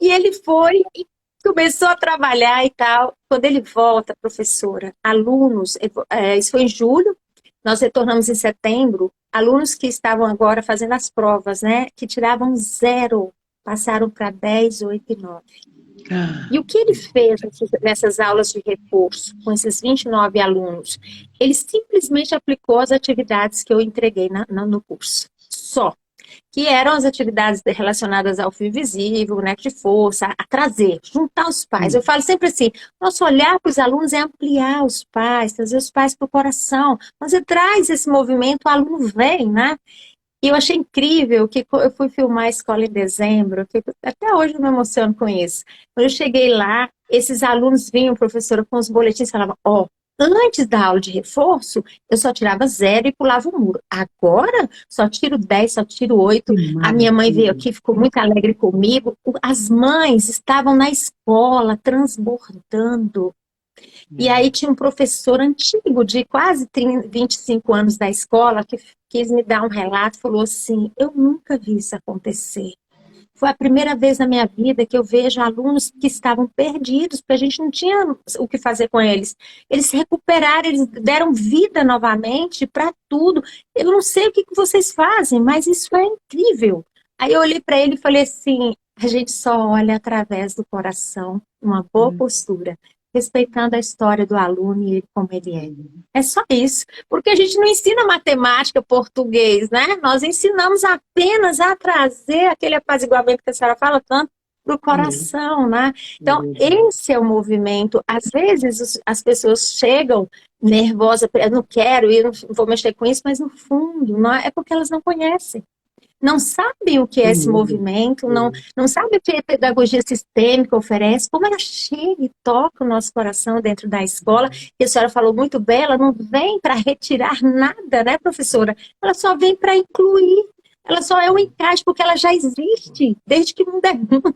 E ele foi e começou a trabalhar e tal. Quando ele volta, professora, alunos, isso foi em julho, nós retornamos em setembro, alunos que estavam agora fazendo as provas, né, que tiravam 0, passaram para 10, 8 e 9. Ah, E o que ele fez nessas aulas de reforço, com esses 29 alunos? Ele simplesmente aplicou as atividades que eu entreguei no curso. Só. Que eram as atividades relacionadas ao fio visível, né, de força, a trazer, juntar os pais. Eu sim. falo sempre assim, nosso olhar para os alunos é ampliar os pais, trazer os pais para o coração. Quando você traz esse movimento, o aluno vem, né? E eu achei incrível que eu fui filmar a escola em dezembro, que até hoje eu me emociono com isso. Quando eu cheguei lá, esses alunos vinham, professora, com os boletins e falavam, ó, antes da aula de reforço, eu só tirava 0 e pulava o muro. Agora, só tiro 10, só tiro 8. Que A minha mãe veio maravilha. aqui, ficou muito alegre comigo. As mães estavam na escola, transbordando. E aí tinha um professor antigo, de quase 30, 25 anos da escola, que quis me dar um relato, falou assim, eu nunca vi isso acontecer. Foi a primeira vez na minha vida que eu vejo alunos que estavam perdidos, porque a gente não tinha o que fazer com eles. Eles se recuperaram, eles deram vida novamente para tudo. Eu não sei o que vocês fazem, mas isso é incrível. Aí eu olhei para ele e falei assim: a gente só olha através do coração, uma boa postura, respeitando a história do aluno e ele como ele é. É só isso. Porque a gente não ensina matemática, português, né? Nós ensinamos apenas a trazer aquele apaziguamento que a senhora fala tanto para o É, coração, né? é Então, verdade. esse é o movimento. Às vezes as pessoas chegam nervosas, eu não quero ir, não vou mexer com isso, mas no fundo, não é porque elas não conhecem. Não sabem o que é Que esse medo. movimento, não, É. não sabem o que a pedagogia sistêmica oferece, como ela chega e toca o nosso coração dentro da escola, e a senhora falou muito bem, ela não vem para retirar nada, né, professora? Ela só vem para incluir, ela só é um encaixe, porque ela já existe, desde que o mundo é mundo.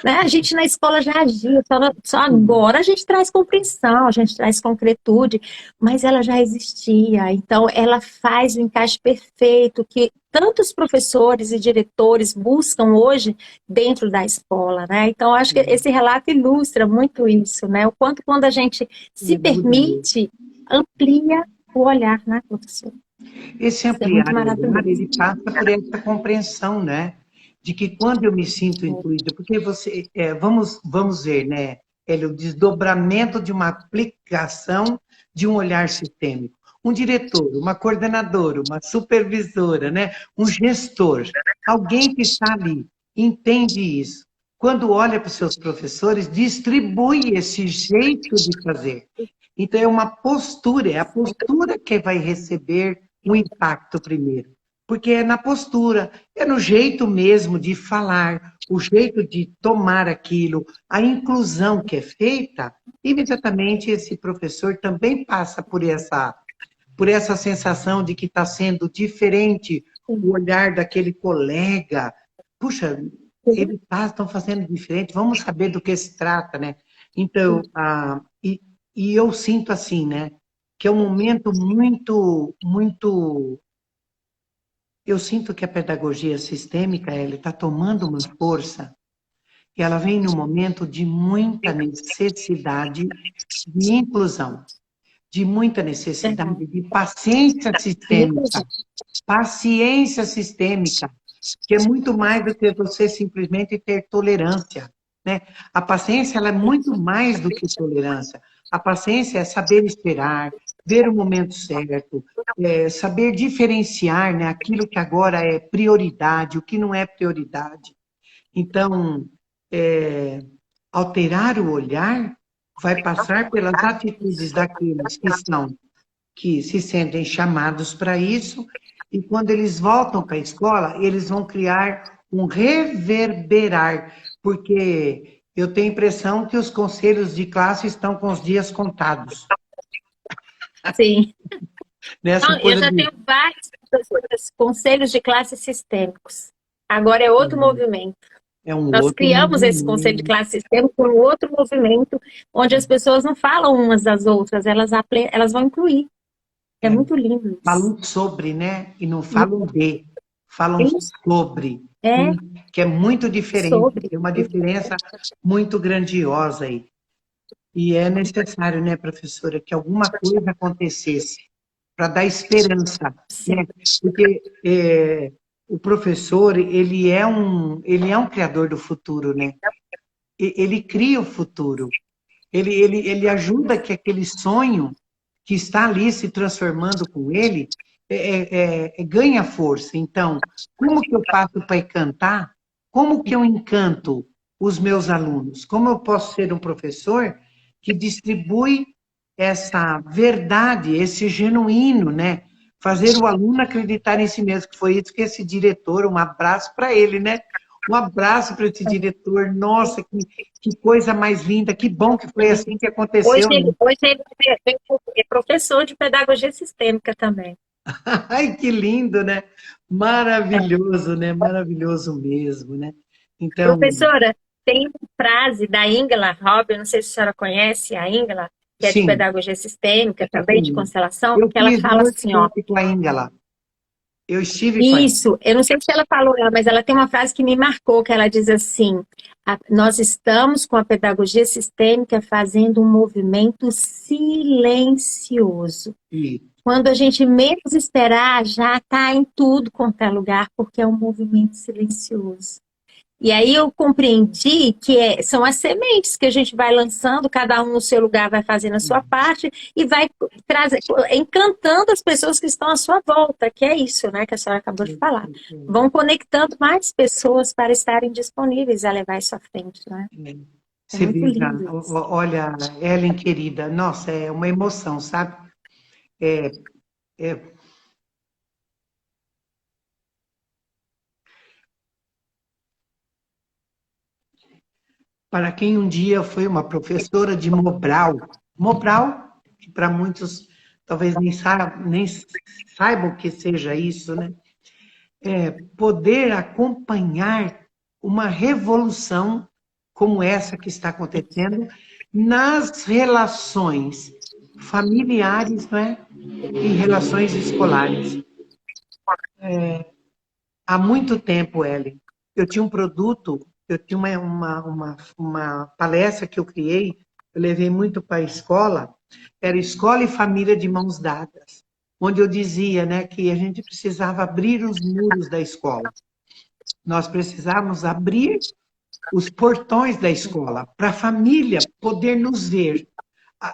Né? A gente na escola já agia, só Sim. agora a gente traz compreensão, a gente traz concretude, mas ela já existia. Então, ela faz o encaixe perfeito que tantos professores e diretores buscam hoje dentro da escola. Né? Então, acho que esse relato ilustra muito isso, né? O quanto quando a gente se É verdade. permite, amplia o olhar, né, professor? Esse Isso é muito ampliar o olhar, maravilhoso. ele passa por essa compreensão, né? De que quando eu me sinto incluída, porque você, vamos ver, né, Hélio, o desdobramento de uma aplicação de um olhar sistêmico. Um diretor, uma coordenadora, uma supervisora, né, um gestor, alguém que está ali, entende isso. Quando olha para os seus professores, distribui esse jeito de fazer. Então, é uma postura, é a postura que vai receber o impacto primeiro. Porque é na postura, é no jeito mesmo de falar, o jeito de tomar aquilo, a inclusão que é feita, imediatamente esse professor também passa por essa sensação de que está sendo diferente o olhar daquele colega. Puxa, eles estão fazendo diferente, vamos saber do que se trata, né? Então, e eu sinto assim, né? Que é um momento muito. Eu sinto que a pedagogia sistêmica ela está tomando uma força e ela vem num momento de muita necessidade de inclusão, de muita Verdade. necessidade de paciência sistêmica, que é muito mais do que você simplesmente ter tolerância, né? A paciência ela é muito mais do que tolerância. A paciência é saber esperar, ver o momento certo, saber diferenciar, né, aquilo que agora é prioridade, o que não é prioridade. Então, é, alterar o olhar vai passar pelas atitudes daqueles que se sentem chamados para isso, e quando eles voltam para a escola, eles vão criar um reverberar, porque eu tenho a impressão que os conselhos de classe estão com os dias contados. Sim. Nessa Não, eu coisa já de... tenho vários conselhos de classe sistêmicos. Agora é outro movimento. É um Nós outro criamos esse conselho de movimento. classe sistêmico por um outro movimento, onde as pessoas não falam umas das outras, elas vão incluir. É É, muito lindo isso. falam sobre, né? E não falam de, falam Isso sobre, é que é muito diferente, sobre. tem uma diferença muito grandiosa aí. E é necessário, né, professora, que alguma coisa acontecesse para dar esperança, Sim, né? Porque o professor, ele é um criador do futuro, né? Ele cria o futuro. Ele ajuda que aquele sonho que está ali se transformando com ele ganha força. Então, como que eu faço para encantar? Como que eu encanto os meus alunos? Como eu posso ser um professor que distribui essa verdade, esse genuíno, né? Fazer o aluno acreditar em si mesmo, que foi isso que esse diretor, um abraço para ele, né? Um abraço para esse diretor. Nossa, que coisa mais linda, que bom que foi assim que Hoje aconteceu, né? ele é professor de pedagogia sistêmica também. Ai, que lindo, né? É. Maravilhoso, né? Maravilhoso mesmo, né? Então, Professora, tem uma frase da Ingela Robin, não sei se a senhora conhece a Ingela, que é de sim, pedagogia sistêmica, também de sim. constelação, Eu que ela fiz um fala assim, ó, workshop com a Ingela. Eu estive com a Ingela. isso, eu não sei se ela falou ela, mas ela tem uma frase que me marcou, que ela diz assim, nós estamos com a pedagogia sistêmica fazendo um movimento silencioso. E Quando a gente menos esperar, já está em tudo quanto é lugar, porque é um movimento silencioso. E aí eu compreendi que são as sementes que a gente vai lançando, cada um no seu lugar vai fazendo a sua parte e vai trazer, encantando as pessoas que estão à sua volta, que é isso, né, que a senhora acabou de falar. Vão conectando mais pessoas para estarem disponíveis a levar isso à frente, né? É você muito veja, lindo isso. olha, Ellen querida, nossa, é uma emoção, sabe? É, é, para quem um dia foi uma professora de Mobral, Mobral, que para muitos talvez nem saibam o que seja isso, né? Poder acompanhar uma revolução como essa que está acontecendo nas relações familiares, não é? E relações escolares. Há muito tempo, Ellen, eu tinha um produto, eu tinha uma palestra que eu criei, eu levei muito para a escola, era Escola e Família de Mãos Dadas, onde eu dizia, né, que a gente precisava abrir os muros da escola. Nós precisávamos abrir os portões da escola para a família poder nos ver.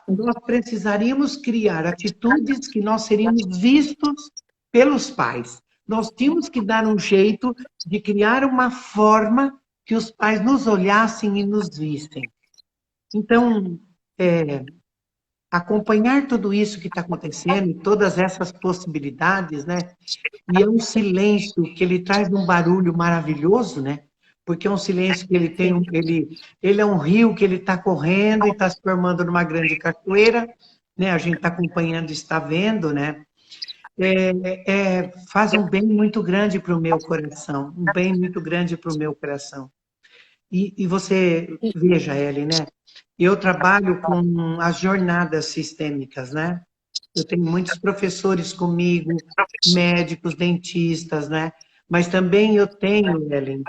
Nós precisaríamos criar atitudes que nós seríamos vistos pelos pais. Nós tínhamos que dar um jeito de criar uma forma que os pais nos olhassem e nos vissem. Então, acompanhar tudo isso que está acontecendo e todas essas possibilidades, né? E é um silêncio que ele traz um barulho maravilhoso, né? Porque é um silêncio que ele tem, ele é um rio que ele está correndo e está se formando numa grande cachoeira, né? A gente está acompanhando, está vendo, né? Faz um bem muito grande para o meu coração, um bem muito grande para o meu coração. E você, veja, Ellen, né? Eu trabalho com as jornadas sistêmicas, né? Eu tenho muitos professores comigo, médicos, dentistas, né? Mas também eu tenho, Ellen,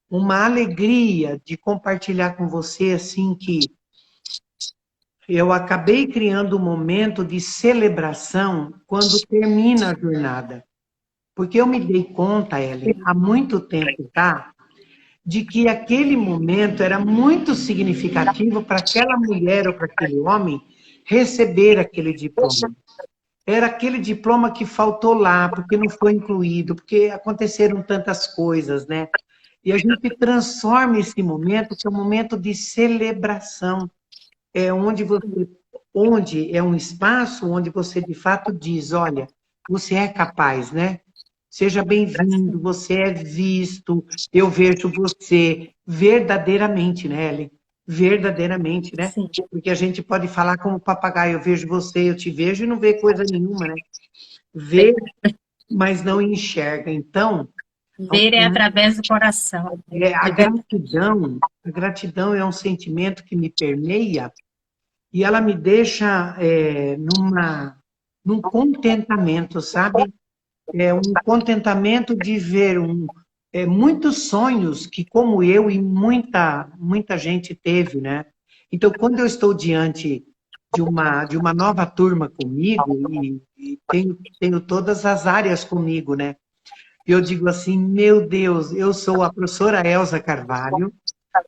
uma alegria de compartilhar com você, assim, que eu acabei criando um momento de celebração quando termina a jornada. Porque eu me dei conta, Ellen, há muito tempo, tá? De que aquele momento era muito significativo para aquela mulher ou para aquele homem receber aquele diploma. Era aquele diploma que faltou lá, porque não foi incluído, porque aconteceram tantas coisas, né? E a gente transforma esse momento, que é um momento de celebração, é onde é um espaço onde você de fato diz, olha, você é capaz, né? Seja bem-vindo, você é visto, eu vejo você verdadeiramente, né, Ellen? Verdadeiramente, né? Sim. Porque a gente pode falar como papagaio, eu vejo você, eu te vejo e não vê coisa nenhuma, né? Vê, mas não enxerga. Então, Ver é através do coração. É verdade. a gratidão é um sentimento que me permeia e ela me deixa num contentamento, sabe? É um contentamento de ver muitos sonhos que, como eu e muita gente teve, né? Então, quando eu estou diante de uma nova turma comigo, e tenho todas as áreas comigo, né? Eu digo assim, meu Deus, eu sou a professora Elza Carvalho,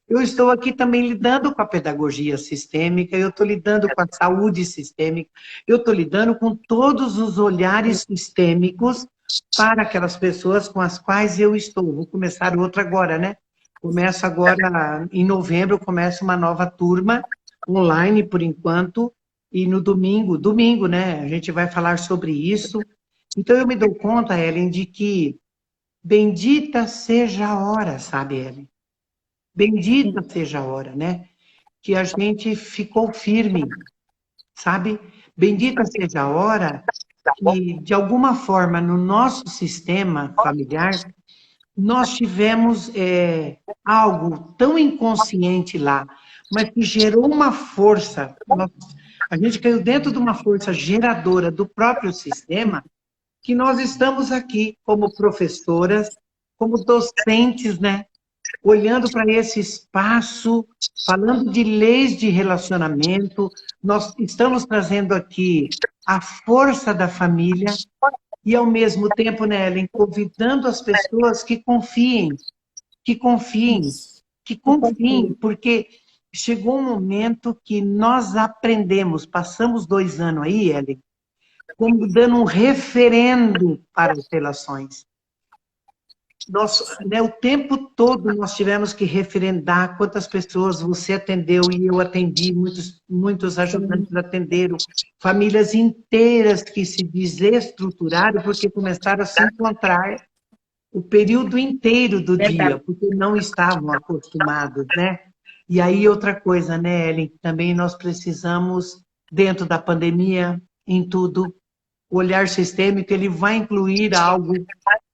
eu estou aqui também lidando com a pedagogia sistêmica, eu estou lidando com a saúde sistêmica, eu estou lidando com todos os olhares sistêmicos para aquelas pessoas com as quais eu estou. Vou começar outra agora, né? Começo agora, em novembro, começa uma nova turma, online por enquanto, e no domingo, né? A gente vai falar sobre isso. Então eu me dou conta, Ellen, de que bendita seja a hora, sabe, Ellen? Bendita seja a hora, né? Que a gente ficou firme, sabe? Bendita seja a hora que, de alguma forma, no nosso sistema familiar, nós tivemos algo tão inconsciente lá, mas que gerou uma força. A gente caiu dentro de uma força geradora do próprio sistema, que nós estamos aqui como professoras, como docentes, né? Olhando para esse espaço, falando de leis de relacionamento, nós estamos trazendo aqui a força da família e, ao mesmo tempo, né, Ellen, convidando as pessoas que confiem, Isso. que confiem, porque chegou um momento que nós aprendemos, passamos 2 anos aí, Ellen, como dando um referendo para as relações. O tempo todo nós tivemos que referendar quantas pessoas você atendeu e eu atendi, muitos ajudantes atenderam, famílias inteiras que se desestruturaram porque começaram a se encontrar o período inteiro do dia, Verdade. porque não estavam acostumados, né? E aí outra coisa, né, Ellen, também nós precisamos, dentro da pandemia, em tudo, o olhar sistêmico, ele vai incluir algo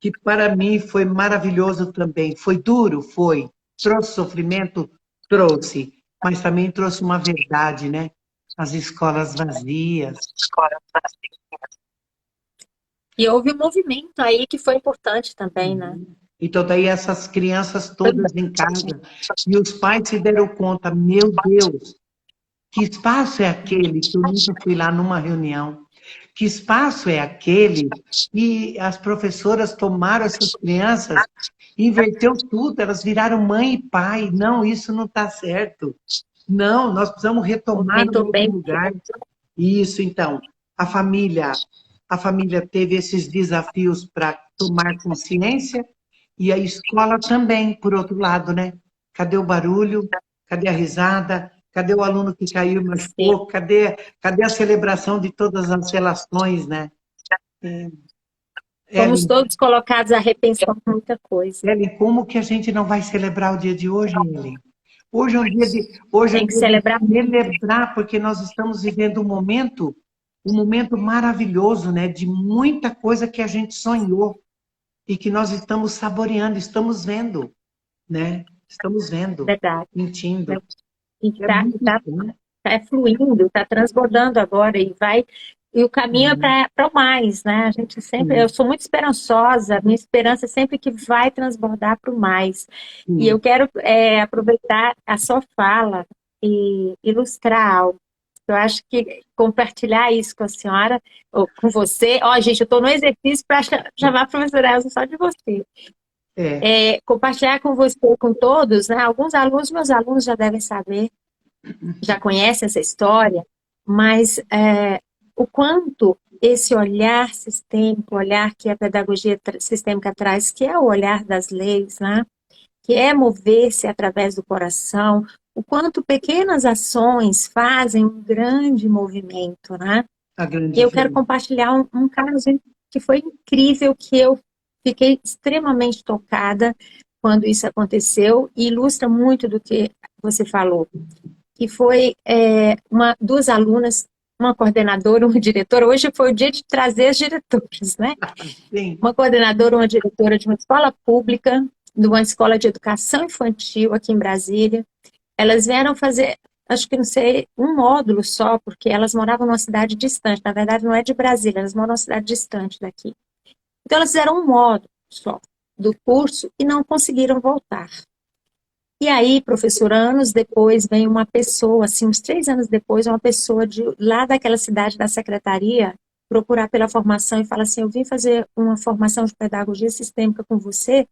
que para mim foi maravilhoso também. Foi duro? Foi. Trouxe sofrimento? Trouxe. Mas também trouxe uma verdade, né? As escolas vazias. E houve um movimento aí que foi importante também, né? Então, daí essas crianças todas em casa, e os pais se deram conta, meu Deus, que espaço é aquele que eu nunca fui lá numa reunião? Que espaço é aquele? E as professoras tomaram essas crianças, inverteu tudo, elas viraram mãe e pai. Não, isso não está certo. Não, nós precisamos retomar no Movimentou mesmo bem. lugar. Isso, então, a família teve esses desafios para tomar consciência e a escola também, por outro lado, né? Cadê o barulho? Cadê a risada? Cadê o aluno que caiu e Sim. machucou? Cadê a celebração de todas as relações, né? Fomos Ellen, todos colocados a repensar muita coisa. Ellen, como que a gente não vai celebrar o dia de hoje, Ellen? Hoje é um Tem que dia de celebrar. celebrar, porque nós estamos vivendo um momento maravilhoso, né? De muita coisa que a gente sonhou e que nós estamos saboreando, estamos vendo, né? Estamos vendo, Verdade. sentindo. e É muito está bom. fluindo, está transbordando agora e vai. E o caminho é Uhum. para o mais, né? A gente sempre, eu Sim, sou muito esperançosa, minha esperança é sempre que vai transbordar para o mais. E eu sim. quero aproveitar a sua fala e ilustrar algo. Eu acho que compartilhar isso com a senhora, ou com você, ó, gente, eu estou no exercício para chamar a professora Elza só de você. É, Compartilhar com você, com todos, né? Alguns alunos, meus alunos já devem saber, já conhecem essa história, mas o quanto esse olhar sistêmico, o olhar que a pedagogia sistêmica traz, que é o olhar das leis, né? Que é mover-se através do coração, o quanto pequenas ações fazem um grande movimento, né? a grande E eu quero diferença. compartilhar um caso que foi incrível, que eu fiquei extremamente tocada quando isso aconteceu, e ilustra muito do que você falou, que foi duas alunas, uma coordenadora, uma diretora. Hoje foi o dia de trazer as diretoras, né? Sim. Uma coordenadora, uma diretora de uma escola pública, de uma escola de educação infantil aqui em Brasília. Elas vieram fazer, acho que não sei, um módulo só, porque elas moravam numa cidade distante. Na verdade, não é de Brasília, elas moram numa cidade distante daqui. Então, elas fizeram um módulo só do curso e não conseguiram voltar. E aí, professor, anos depois, vem uma pessoa, assim, uns 3 anos depois, uma pessoa lá daquela cidade da secretaria procurar pela formação e fala assim: eu vim fazer uma formação de pedagogia sistêmica com você,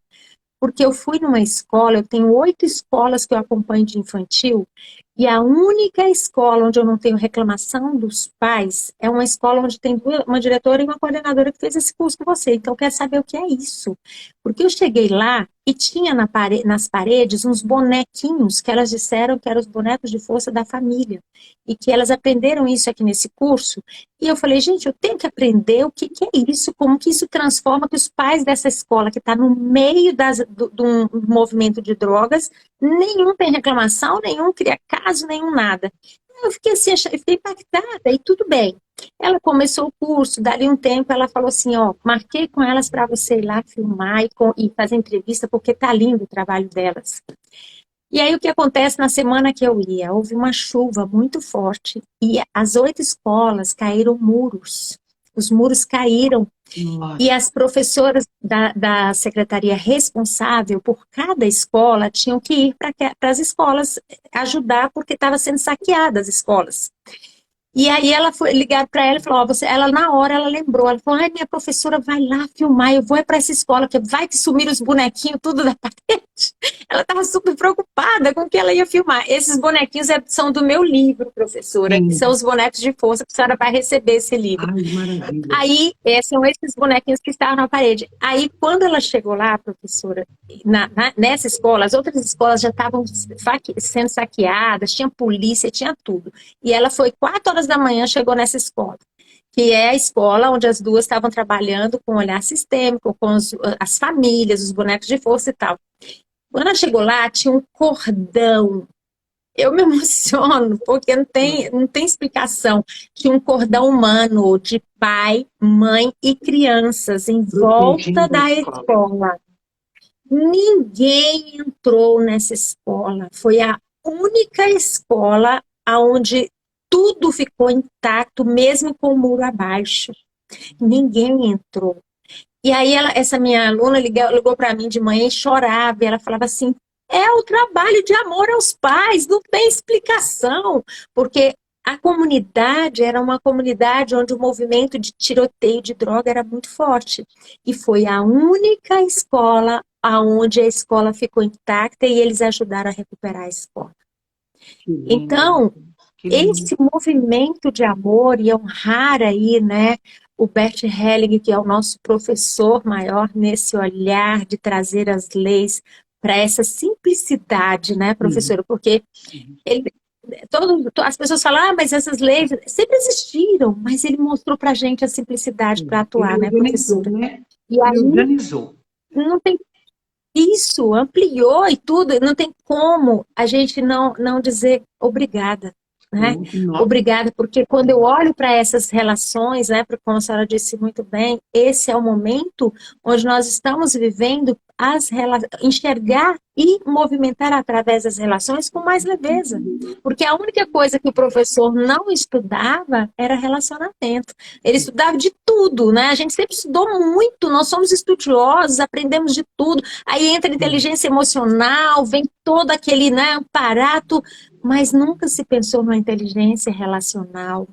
porque eu fui numa escola, eu tenho 8 escolas que eu acompanho de infantil, e a única escola onde eu não tenho reclamação dos pais é uma escola onde tem uma diretora e uma coordenadora que fez esse curso com você. Então, eu quero saber o que é isso. Porque eu cheguei lá e tinha nas paredes uns bonequinhos que elas disseram que eram os bonecos de força da família. E que elas aprenderam isso aqui nesse curso. E eu falei, gente, eu tenho que aprender o que é isso, como que isso transforma, que os pais dessa escola que está no meio de um movimento de drogas, nenhum tem reclamação, nenhum cria caso, nenhum nada. Eu fiquei assim, fiquei impactada, e tudo bem. Ela começou o curso, dali um tempo ela falou assim, ó, marquei com elas para você ir lá filmar e fazer entrevista, porque tá lindo o trabalho delas. E aí o que acontece na semana que eu ia? Houve uma chuva muito forte e as 8 escolas caíram muros. Os muros caíram e Nossa, as professoras da secretaria responsável por cada escola tinham que ir para as escolas ajudar porque estava sendo saqueadas as escolas. E aí ela foi ligar para ela e falou, ó, ela na hora ela lembrou, ela falou, ai, minha professora vai lá filmar, eu vou é para essa escola, que vai que sumir os bonequinhos tudo da parede. Ela estava super preocupada com o que ela ia filmar. Esses bonequinhos são do meu livro, professora, que são sim. os bonecos de força que a senhora vai receber esse livro. Ai, maravilha. Aí, são esses bonequinhos que estavam na parede. Aí, quando ela chegou lá, professora, nessa escola, as outras escolas já estavam sendo saqueadas, tinha polícia, tinha tudo. E ela foi 4 horas da manhã, chegou nessa escola, que é a escola onde as duas estavam trabalhando com olhar sistêmico, com as famílias, os bonecos de força e tal. Quando ela chegou lá, tinha um cordão. Eu me emociono, porque não tem explicação. Tinha um cordão humano de pai, mãe e crianças em volta Protegendo a da escola. escola. Ninguém entrou nessa escola. Foi a única escola onde tudo ficou intacto, mesmo com o muro abaixo. Ninguém entrou. E aí essa minha aluna ligou para mim de manhã e chorava, e ela falava assim, é o trabalho de amor aos pais, não tem explicação, porque a comunidade era uma comunidade onde o movimento de tiroteio de droga era muito forte, e foi a única escola onde a escola ficou intacta e eles ajudaram a recuperar a escola. Que lindo, Então, que lindo. esse movimento de amor e honrar aí, né, o Bert Helling, que é o nosso professor maior nesse olhar de trazer as leis para essa simplicidade, né, Sim, professora? Porque sim. ele, as pessoas falam, mas essas leis sempre existiram, mas ele mostrou para a gente a simplicidade para Ele atuar, né, organizou, professora? né? E Ele aí organizou. não tem isso, ampliou e tudo, não tem como a gente não dizer obrigada. né? Obrigada, porque quando eu olho para essas relações, né, como a senhora disse muito bem, esse é o momento onde nós estamos vivendo enxergar e movimentar através das relações com mais leveza. Porque a única coisa que o professor não estudava era relacionamento. Ele estudava de tudo, né? A gente sempre estudou muito, nós somos estudiosos, aprendemos de tudo. Aí entra a inteligência emocional, vem todo aquele, né, aparato, mas nunca se pensou na inteligência relacional,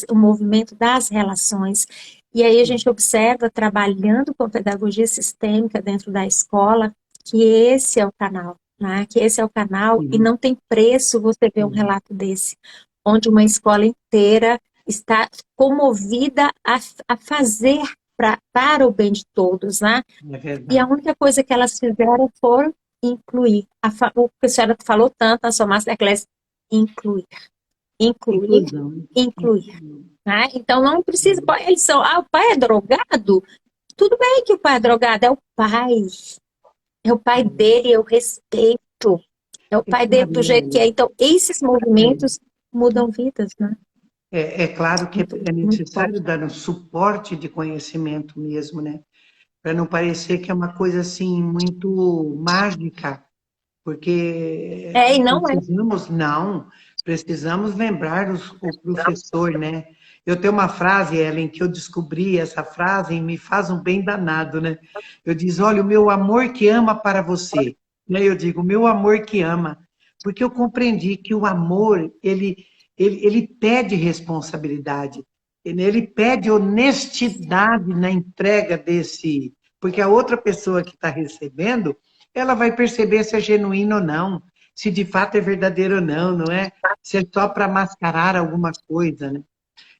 o movimento das relações. E aí a gente observa, trabalhando com pedagogia sistêmica dentro da escola, que esse é o canal, né? Que esse é o canal e não tem preço você ver um relato desse, onde uma escola inteira está comovida a fazer para o bem de todos, né? E a única coisa que elas fizeram foi incluir. O que a senhora falou tanto na sua masterclass, incluir. Né? Então não precisa. Eles são, o pai é drogado? Tudo bem que o pai é drogado, é o pai. É o pai dele, eu respeito. É o pai dele do jeito que é. Então, esses movimentos mudam vidas, né? É claro que é necessário dar um suporte de conhecimento mesmo, né? Para não parecer que é uma coisa assim muito mágica, porque e não precisamos lembrar o professor, né? Eu tenho uma frase, Ellen, que eu descobri essa frase e me faz um bem danado, né? Eu diz, olha, o meu amor que ama para você. Né? Eu digo, o meu amor que ama, porque eu compreendi que o amor, ele pede responsabilidade, ele pede honestidade na entrega desse, porque a outra pessoa que está recebendo, ela vai perceber se é genuíno ou não, se de fato é verdadeiro ou não, não é? Se é só para mascarar alguma coisa, né?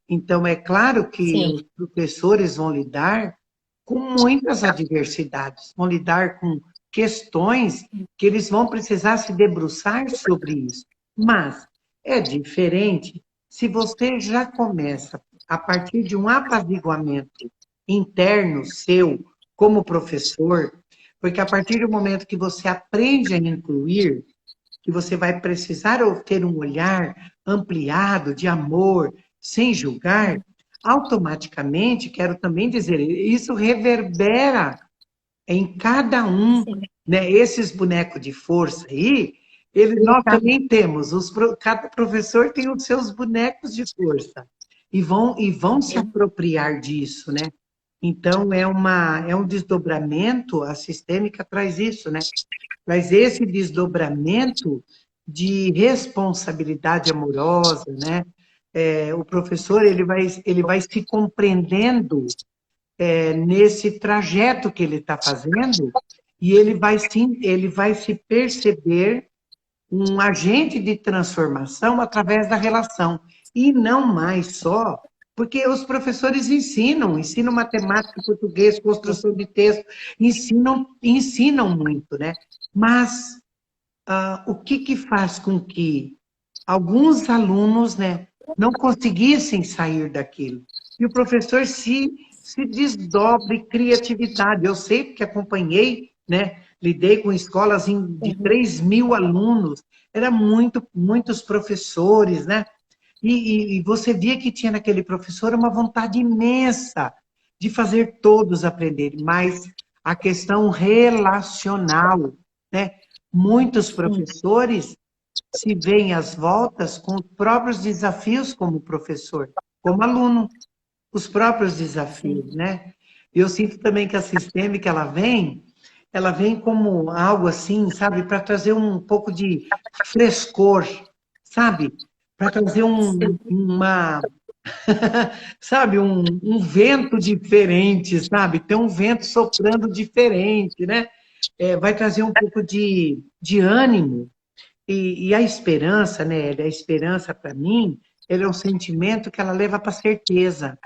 Então, é claro que os professores vão lidar com muitas adversidades, vão lidar com questões que eles vão precisar se debruçar sobre isso. Mas é diferente se você já começa a partir de um apaziguamento interno seu, como professor, porque a partir do momento que você aprende a incluir, que você vai precisar ter um olhar ampliado de amor, sem julgar, automaticamente, quero também dizer, isso reverbera em cada um, né? Esses bonecos de força aí, nós também temos, cada professor tem os seus bonecos de força, e vão se apropriar disso, né? Então, é um desdobramento, a sistêmica traz isso, né? Traz esse desdobramento de responsabilidade amorosa, né? O professor ele vai se compreendendo nesse trajeto que ele está fazendo e ele vai se perceber um agente de transformação através da relação e não mais só porque os professores ensinam matemática, português, construção de texto, ensinam muito, né? Mas o que faz com que alguns alunos, né, não conseguissem sair daquilo? E o professor se desdobre criatividade. Eu sei porque acompanhei, né, lidei com escolas de 3.000 alunos, eram muitos professores, né? E você via que tinha naquele professor uma vontade imensa de fazer todos aprenderem, mas a questão relacional, né? Muitos professores se veem às voltas com os próprios desafios como professor, como aluno, os próprios desafios, né? Eu sinto também que a sistêmica, ela vem como algo assim, sabe, para trazer um pouco de frescor, sabe? Para trazer sabe, um vento diferente, sabe? Tem um vento soprando diferente, né? Vai trazer um pouco de ânimo. E a esperança, né? A esperança, para mim, ele é um sentimento que ela leva para a certeza.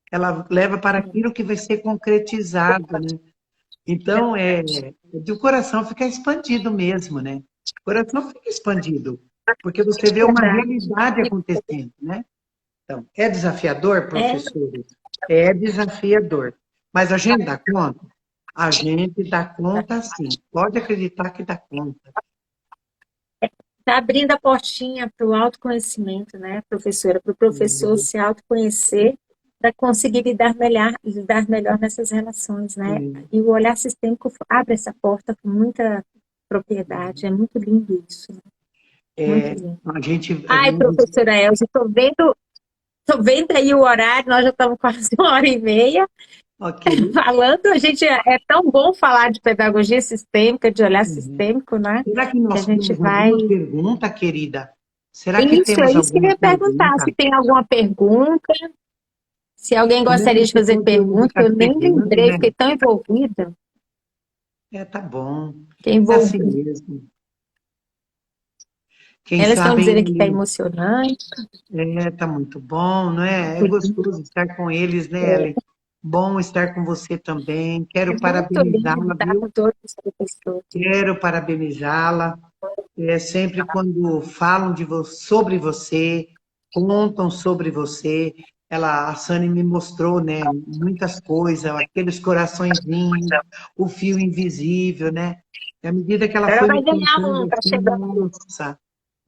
Ela leva para aquilo que vai ser concretizado, né? Então, o coração fica expandido mesmo, né? O coração fica expandido, porque você vê uma realidade acontecendo, né? Então, é desafiador, professores? É desafiador. Mas a gente dá conta? A gente dá conta, sim. Pode acreditar que dá conta. Está abrindo a portinha para o autoconhecimento, né, professora? Para o professor se autoconhecer, para conseguir lidar melhor nessas relações, né? E o olhar sistêmico abre essa porta com muita propriedade. É muito lindo isso. Né? Muito lindo. A gente... Ai, professora Elza, tô vendo aí o horário, nós já estamos quase 1h30. Ok. Falando, a gente é tão bom falar de pedagogia sistêmica, de olhar sistêmico, né? Será que Que a nós gente temos vai. alguma pergunta, querida? Será que Isso, é temos isso que eu alguma ia perguntar. pergunta? Se tem alguma pergunta, se alguém Como é que gostaria de esse fazer conteúdo pergunta, que está eu nem chegando, lembrei, né? fiquei tão envolvida. Tá bom. Fiquei É assim envolvida. mesmo. Quem Elas estão sabe dizendo que está emocionante. tá muito bom, não é? É gostoso estar com eles, né, Ellen? Bom estar com você também. É Quero muito lindo parabenizá-la, estar viu? com todos os professores. Quero parabenizá-la. Sempre quando falam sobre você, contam sobre você, a Sani me mostrou, né, muitas coisas, aqueles coraçõezinhos, o fio invisível, né? E à medida que ela Ela foi vai me ganhar contando um, tá assim, chegando. nossa,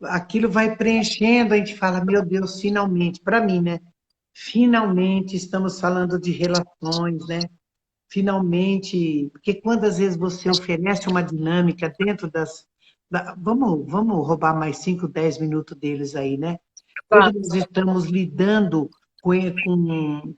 aquilo vai preenchendo, a gente fala, meu Deus, finalmente, para mim, né? Finalmente estamos falando de relações, né? Finalmente, porque quantas vezes você oferece uma dinâmica dentro vamos roubar mais 5, 10 minutos deles aí, né? Quando nós estamos lidando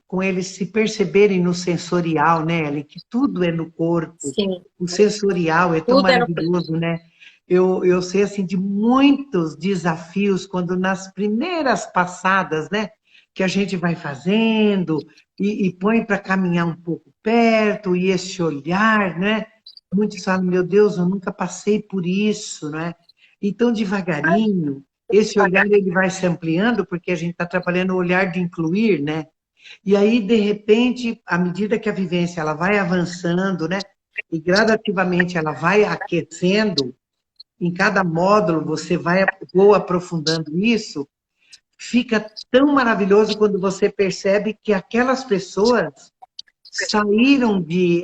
com eles se perceberem no sensorial, né, Ellen? Que tudo é no corpo. Sim, O sensorial é tão tudo é no. maravilhoso, né? Eu sei, assim, de muitos desafios, quando nas primeiras passadas, né, que a gente vai fazendo e põe para caminhar um pouco perto, e esse olhar, né? Muitos falam, meu Deus, eu nunca passei por isso, né? Então, devagarinho, esse olhar ele vai se ampliando, porque a gente está trabalhando o olhar de incluir, né? E aí, de repente, à medida que a vivência ela vai avançando, né? E gradativamente ela vai aquecendo, em cada módulo você vou aprofundando isso, fica tão maravilhoso quando você percebe que aquelas pessoas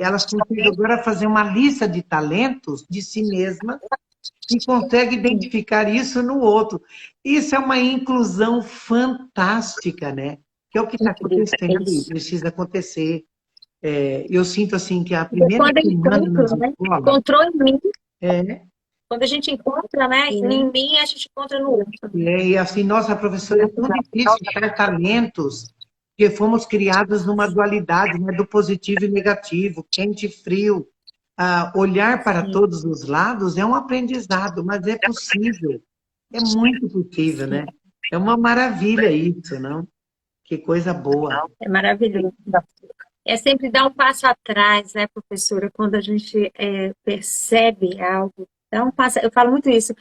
elas conseguem agora fazer uma lista de talentos de si mesmas e conseguem identificar isso no outro. Isso é uma inclusão fantástica, né? Que é o que está acontecendo e Isso. precisa acontecer. Eu sinto assim que a Porque primeira quando eu semana nas encontro, né? escolas Encontrou em mim. é, Quando a gente encontra, né? Em mim, a gente encontra no outro. Né? e assim, nossa, professora, é tão difícil achar talentos, porque fomos criados numa dualidade, né, do positivo e negativo, quente e frio. Olhar para Sim, todos os lados é um aprendizado, mas é possível, é muito possível, sim. né? É uma maravilha isso, não? Que coisa boa. É maravilhoso. É sempre dar um passo atrás, né, professora, quando a gente percebe algo. Dá um passo, eu falo muito isso.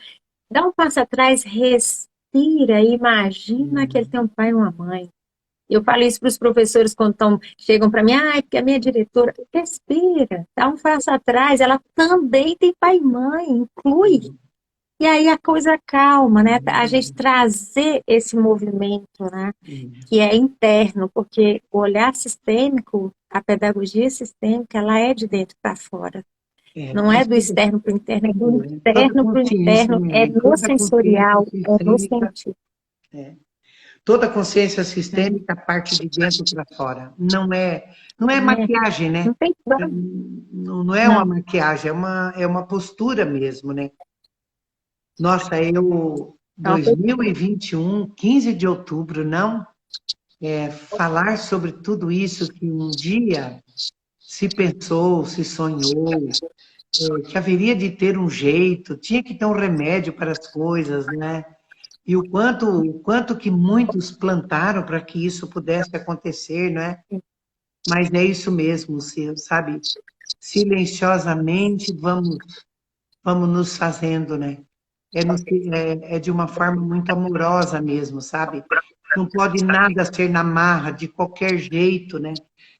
Dá um passo atrás, respira e imagina que ele tem um pai e uma mãe. Eu falo isso para os professores quando chegam para mim, porque a minha diretora, respira, dá um passo atrás, ela também tem pai e mãe, inclui. E aí a coisa calma, né? A gente trazer esse movimento, né? Que é interno, porque o olhar sistêmico, a pedagogia sistêmica, ela é de dentro para fora. Não é Mas do externo para o interno, é do toda interno para o consciência, interno, é né? no sensorial, é no sentido. Toda consciência sistêmica parte de dentro para fora. Não é maquiagem, né? Não tem como. Não é uma Não. maquiagem, é uma postura mesmo, né? Nossa, 2021, 15 de outubro, não? Falar sobre tudo isso que um dia se pensou, se sonhou, que haveria de ter um jeito, tinha que ter um remédio para as coisas, né? E o quanto que muitos plantaram para que isso pudesse acontecer, não é? Mas é isso mesmo, sabe? Silenciosamente vamos nos fazendo, né? É de uma forma muito amorosa mesmo, sabe? Não pode nada ser na marra, de qualquer jeito, né?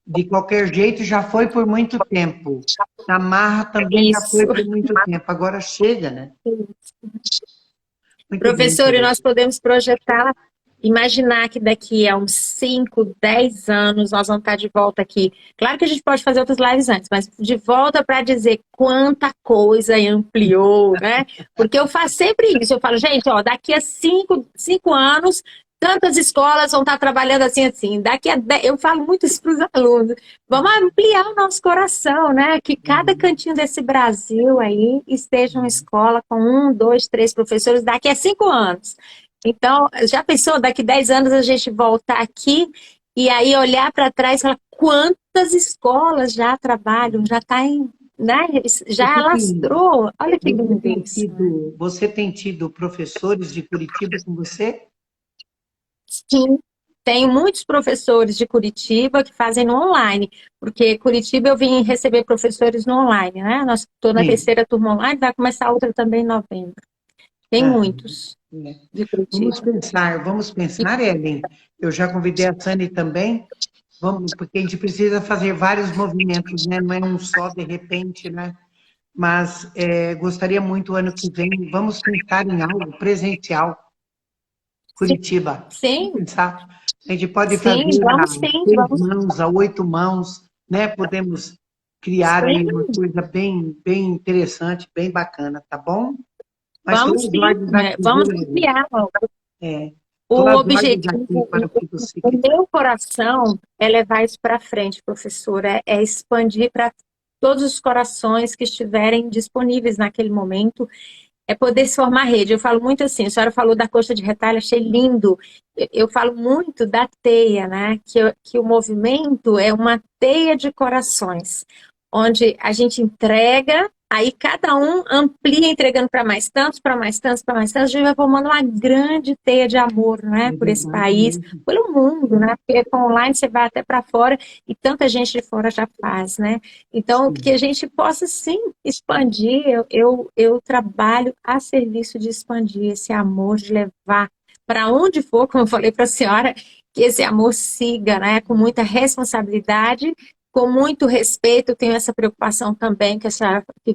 De qualquer jeito já foi por muito tempo. Na marra também já Isso. foi por muito tempo. Agora chega, né? Muito bem, Professor, e querido. nós podemos projetar imaginar que daqui a uns 5, 10 anos nós vamos estar de volta aqui. Claro que a gente pode fazer outras lives antes, mas de volta para dizer quanta coisa ampliou, né? Porque eu faço sempre isso. Eu falo, gente, ó, daqui a 5 anos, tantas escolas vão estar trabalhando assim, assim. Daqui a 10, eu falo muito isso para os alunos. Vamos ampliar o nosso coração, né? Que cada cantinho desse Brasil aí esteja uma escola com 1, 2, 3 professores daqui a 5 anos. Então, já pensou, daqui 10 anos a gente voltar aqui e aí olhar para trás e falar quantas escolas já trabalham, já está em, né? Já alastrou. Olha que lindo isso. Você tem tido professores de Curitiba com você? Sim, tenho muitos professores de Curitiba que fazem no online, porque Curitiba eu vim receber professores no online, né? Nós estou na terceira turma online, vai começar outra também em novembro. Tem muitos de Curitiba. Vamos pensar, Ellen. Eu já convidei a Sani também, porque a gente precisa fazer vários movimentos, né? Não é um só de repente, né? Mas gostaria muito, ano que vem, vamos pensar em algo presencial. Curitiba. Sim. Pensar. A gente pode Sim, fazer vamos, a sim, 6 vamos. mãos, a 8 mãos, né? Podemos criar aí uma coisa bem, bem interessante, bem bacana, tá bom? Mas vamos sim, vamos criar. O objetivo, o meu coração é levar isso para frente, professora, é expandir para todos os corações que estiverem disponíveis naquele momento, é poder se formar rede. Eu falo muito assim, a senhora falou da coxa de retalho, achei lindo. Eu falo muito da teia, né? Que o movimento é uma teia de corações, onde a gente entrega, aí cada um amplia entregando para mais tantos, para mais tantos, para mais tantos, a gente vai formando uma grande teia de amor, né? Por esse país, pelo mundo, né? Porque com online você vai até para fora e tanta gente de fora já faz, né? Então, que a gente possa, sim, expandir. Eu trabalho a serviço de expandir esse amor, de levar para onde for, como eu falei para a senhora, que esse amor siga, né? Com muita responsabilidade, com muito respeito. Eu tenho essa preocupação também que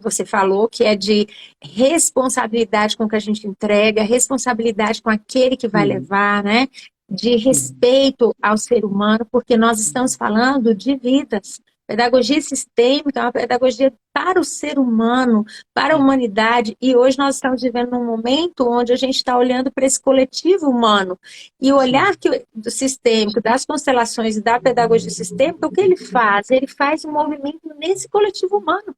você falou, que é de responsabilidade com o que a gente entrega, responsabilidade com aquele que vai levar, né? De respeito ao ser humano, porque nós estamos falando de vidas. Pedagogia sistêmica é uma pedagogia para o ser humano, para a humanidade, e hoje nós estamos vivendo num momento onde a gente está olhando para esse coletivo humano, e o olhar do sistêmico, das constelações e da pedagogia sistêmica, o que ele faz? Ele faz um movimento nesse coletivo humano,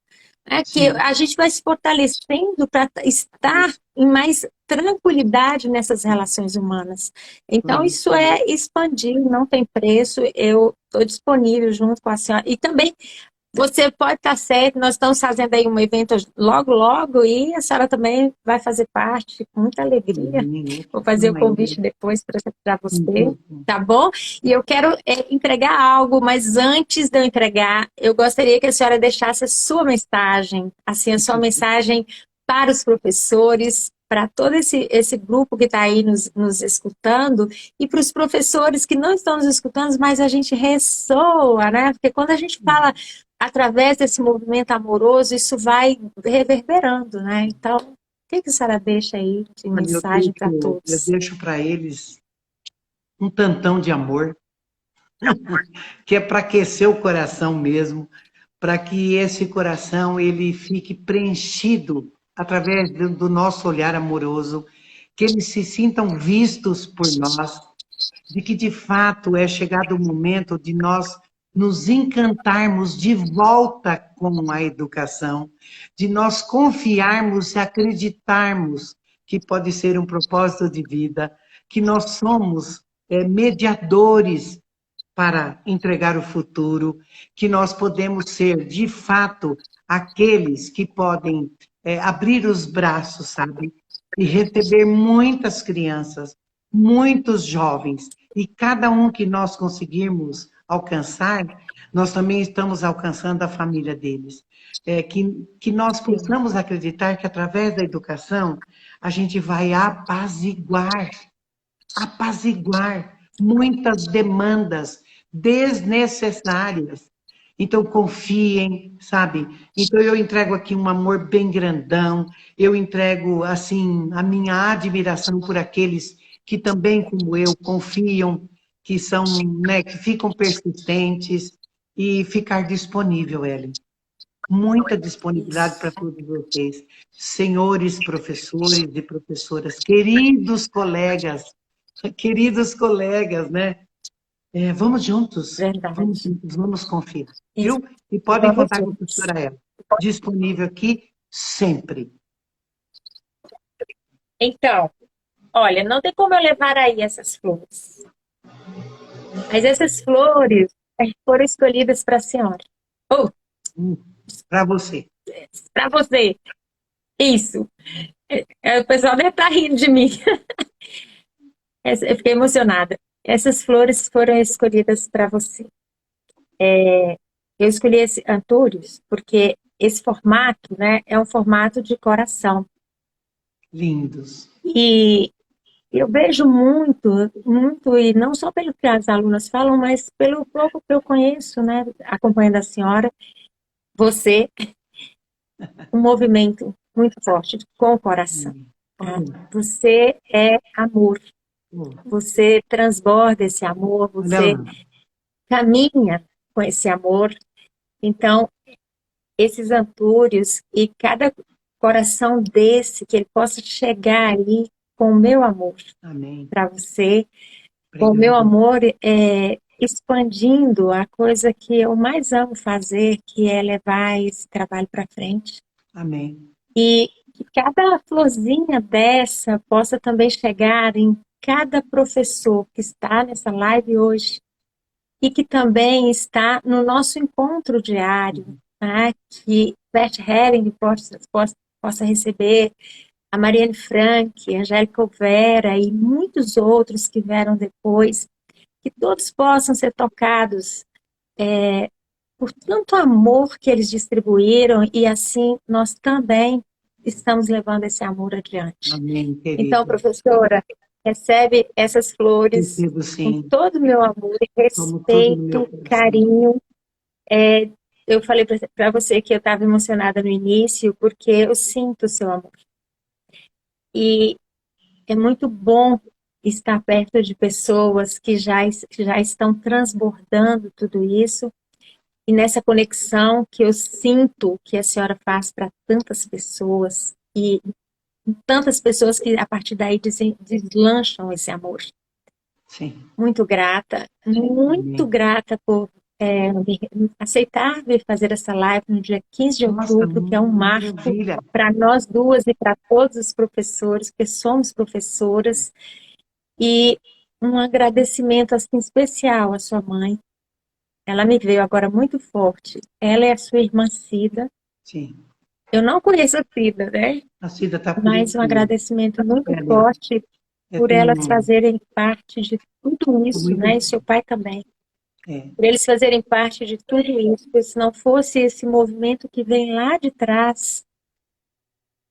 que a gente vai se fortalecendo para estar em mais tranquilidade nessas relações humanas. Então, isso é expandir, não tem preço. Eu estou disponível junto com a senhora. E também, você pode estar certo, nós estamos fazendo aí um evento logo, logo, e a senhora também vai fazer parte, com muita alegria. Vou fazer o convite depois para você, tá bom? E eu quero entregar algo, mas antes de eu entregar, eu gostaria que a senhora deixasse a sua mensagem, assim, a sua mensagem para os professores, para todo esse grupo que está aí nos escutando, e para os professores que não estão nos escutando, mas a gente ressoa, né? Porque quando a gente fala através desse movimento amoroso, isso vai reverberando, né? Então, o que a senhora deixa aí de mensagem para todos? Eu deixo para eles um tantão de amor, que é para aquecer o coração mesmo, para que esse coração ele fique preenchido através do nosso olhar amoroso, que eles se sintam vistos por nós, de que de fato é chegado o momento de nós nos encantarmos de volta com a educação, de nós confiarmos e acreditarmos que pode ser um propósito de vida, que nós somos mediadores para entregar o futuro, que nós podemos ser, de fato, aqueles que podem abrir os braços, sabe? E receber muitas crianças, muitos jovens, e cada um que nós conseguirmos alcançar, nós também estamos alcançando a família deles. Que nós possamos acreditar que através da educação a gente vai apaziguar muitas demandas desnecessárias. Então, confiem, sabe? Então, eu entrego aqui um amor bem grandão, eu entrego, assim, a minha admiração por aqueles que também, como eu, confiam, que são, né, que ficam persistentes, e ficar disponível, Ellen. Muita disponibilidade para Isso. todos vocês. Senhores professores e professoras, queridos colegas, né? Vamos juntos, Verdade. vamos confiar, Isso. viu? E podem Vamos contar com a juntos. professora Ellen. Disponível aqui sempre. Então, olha, não tem como eu levar aí essas flores. Mas essas flores foram escolhidas para a senhora. Oh, Para você. para você. Isso. O pessoal deve estar rindo de mim. Eu fiquei emocionada. Essas flores foram escolhidas para você. Eu escolhi esse Antúrios porque esse formato, né, é um formato de coração. Lindos. E eu vejo muito, muito, e não só pelo que as alunas falam, mas pelo pouco que eu conheço, né, acompanhando a senhora, você, um movimento muito forte com o coração. Tá? Você é amor. Você transborda esse amor, Olha você lá. caminha com esse amor. Então, esses antúrios e cada coração desse, que ele possa chegar ali com o meu amor Amém. para você, com o Obrigado. meu amor expandindo a coisa que eu mais amo fazer, que é levar esse trabalho para frente. Amém. E que cada florzinha dessa possa também chegar em cada professor que está nessa live hoje e que também está no nosso encontro diário, tá? Que Bert Helling possa receber, a Mariane Frank, a Angélica Vera e muitos outros que vieram depois, que todos possam ser tocados por tanto amor que eles distribuíram e assim nós também estamos levando esse amor adiante. Amém, querida. Então, professora, recebe essas flores Recebo, com sim. todo o meu amor, Como tudo no meu respeito, coração. carinho. Eu falei para você que eu estava emocionada no início porque eu sinto o seu amor. E é muito bom estar perto de pessoas que já estão transbordando tudo isso e nessa conexão que eu sinto que a senhora faz para tantas pessoas e tantas pessoas que a partir daí deslancham esse amor. Sim. Muito Amém. grata por aceitar vir fazer essa live no dia 15 de Nossa, outubro, que é um marco maravilha. para nós duas e para todos os professores, que somos professoras, e um agradecimento assim, especial à sua mãe. Ela me veio agora muito forte. Ela é a sua irmã Cida. Sim. Eu não conheço a Cida, né? A Cida está por Mas um aqui. agradecimento muito É, forte por elas tenho fazerem parte de tudo isso, muito. né? E seu pai também. É. Por eles fazerem parte de tudo isso, porque se não fosse esse movimento que vem lá de trás,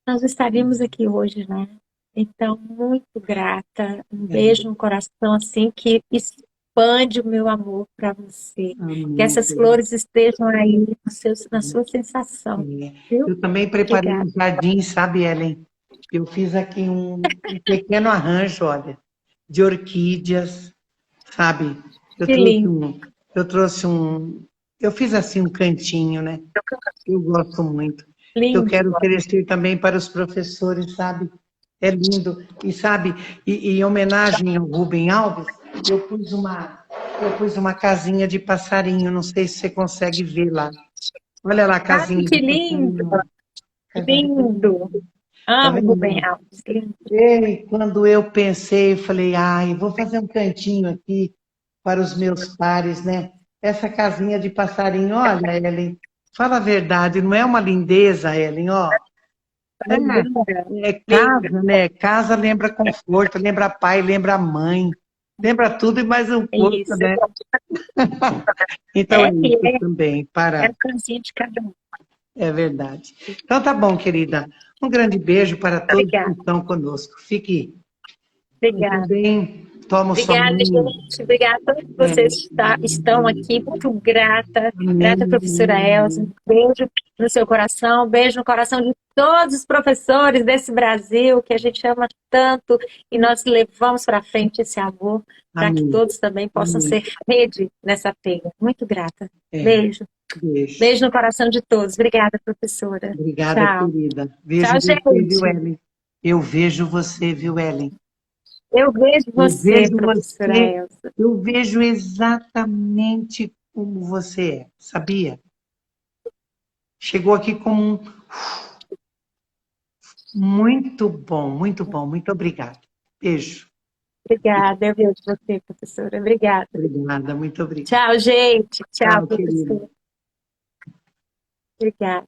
nós não estaríamos aqui hoje, né? Então, muito grata. Um beijo no coração, assim, que expande o meu amor para você. Amém. Que essas flores estejam aí na sua sensação. Viu? Eu também preparei Obrigada. um jardim, sabe, Ellen? Eu fiz aqui um pequeno arranjo, olha, de orquídeas, sabe? Que lindo. Eu fiz assim um cantinho, né? Eu gosto muito. Eu Lindo. quero oferecer também para os professores, sabe? É lindo. E sabe, em homenagem ao Rubem Alves, eu pus uma casinha de passarinho, não sei se você consegue ver lá. Olha lá a casinha Que de lindo. passarinho. Lindo. Tá Amo Rubem vendo? Alves. Lindo. E quando eu pensei, eu falei, ai, vou fazer um cantinho aqui para os meus pares, né? Essa casinha de passarinho, olha, Ellen, fala a verdade, não é uma lindeza, Ellen, ó. Linda. É casa, né? Casa lembra conforto, lembra pai, lembra mãe, lembra tudo e mais um pouco, Isso. né? Então é isso É também, para... a cansinha de cada um. É verdade. Então tá bom, querida. Um grande beijo para todos que Obrigada. estão conosco. Fique Obrigada. bem. Toma sua Obrigada, mão. gente. Obrigada a todos vocês que estão aqui. Muito grata. Grata, professora Amém. Elza. Um beijo no seu coração. Um beijo no coração de todos os professores desse Brasil que a gente ama tanto e nós levamos para frente esse amor para que Amém. todos também possam Amém. ser rede nessa pega. Muito grata. É, Beijo. beijo. Beijo no coração de todos. Obrigada, professora. Obrigada, Tchau. querida. Tchau, Vejo você, viu, gente. Ellen? Eu vejo você, viu, Ellen? Eu vejo Eu você, vejo professora você, Elza. eu vejo exatamente como você é, sabia? Chegou aqui como um muito bom, muito bom. Muito obrigada. Beijo. Obrigada, eu vejo você, professora. Obrigada. Obrigada, muito obrigada. Tchau, gente. Tchau, Tchau, querida. professora. Obrigada.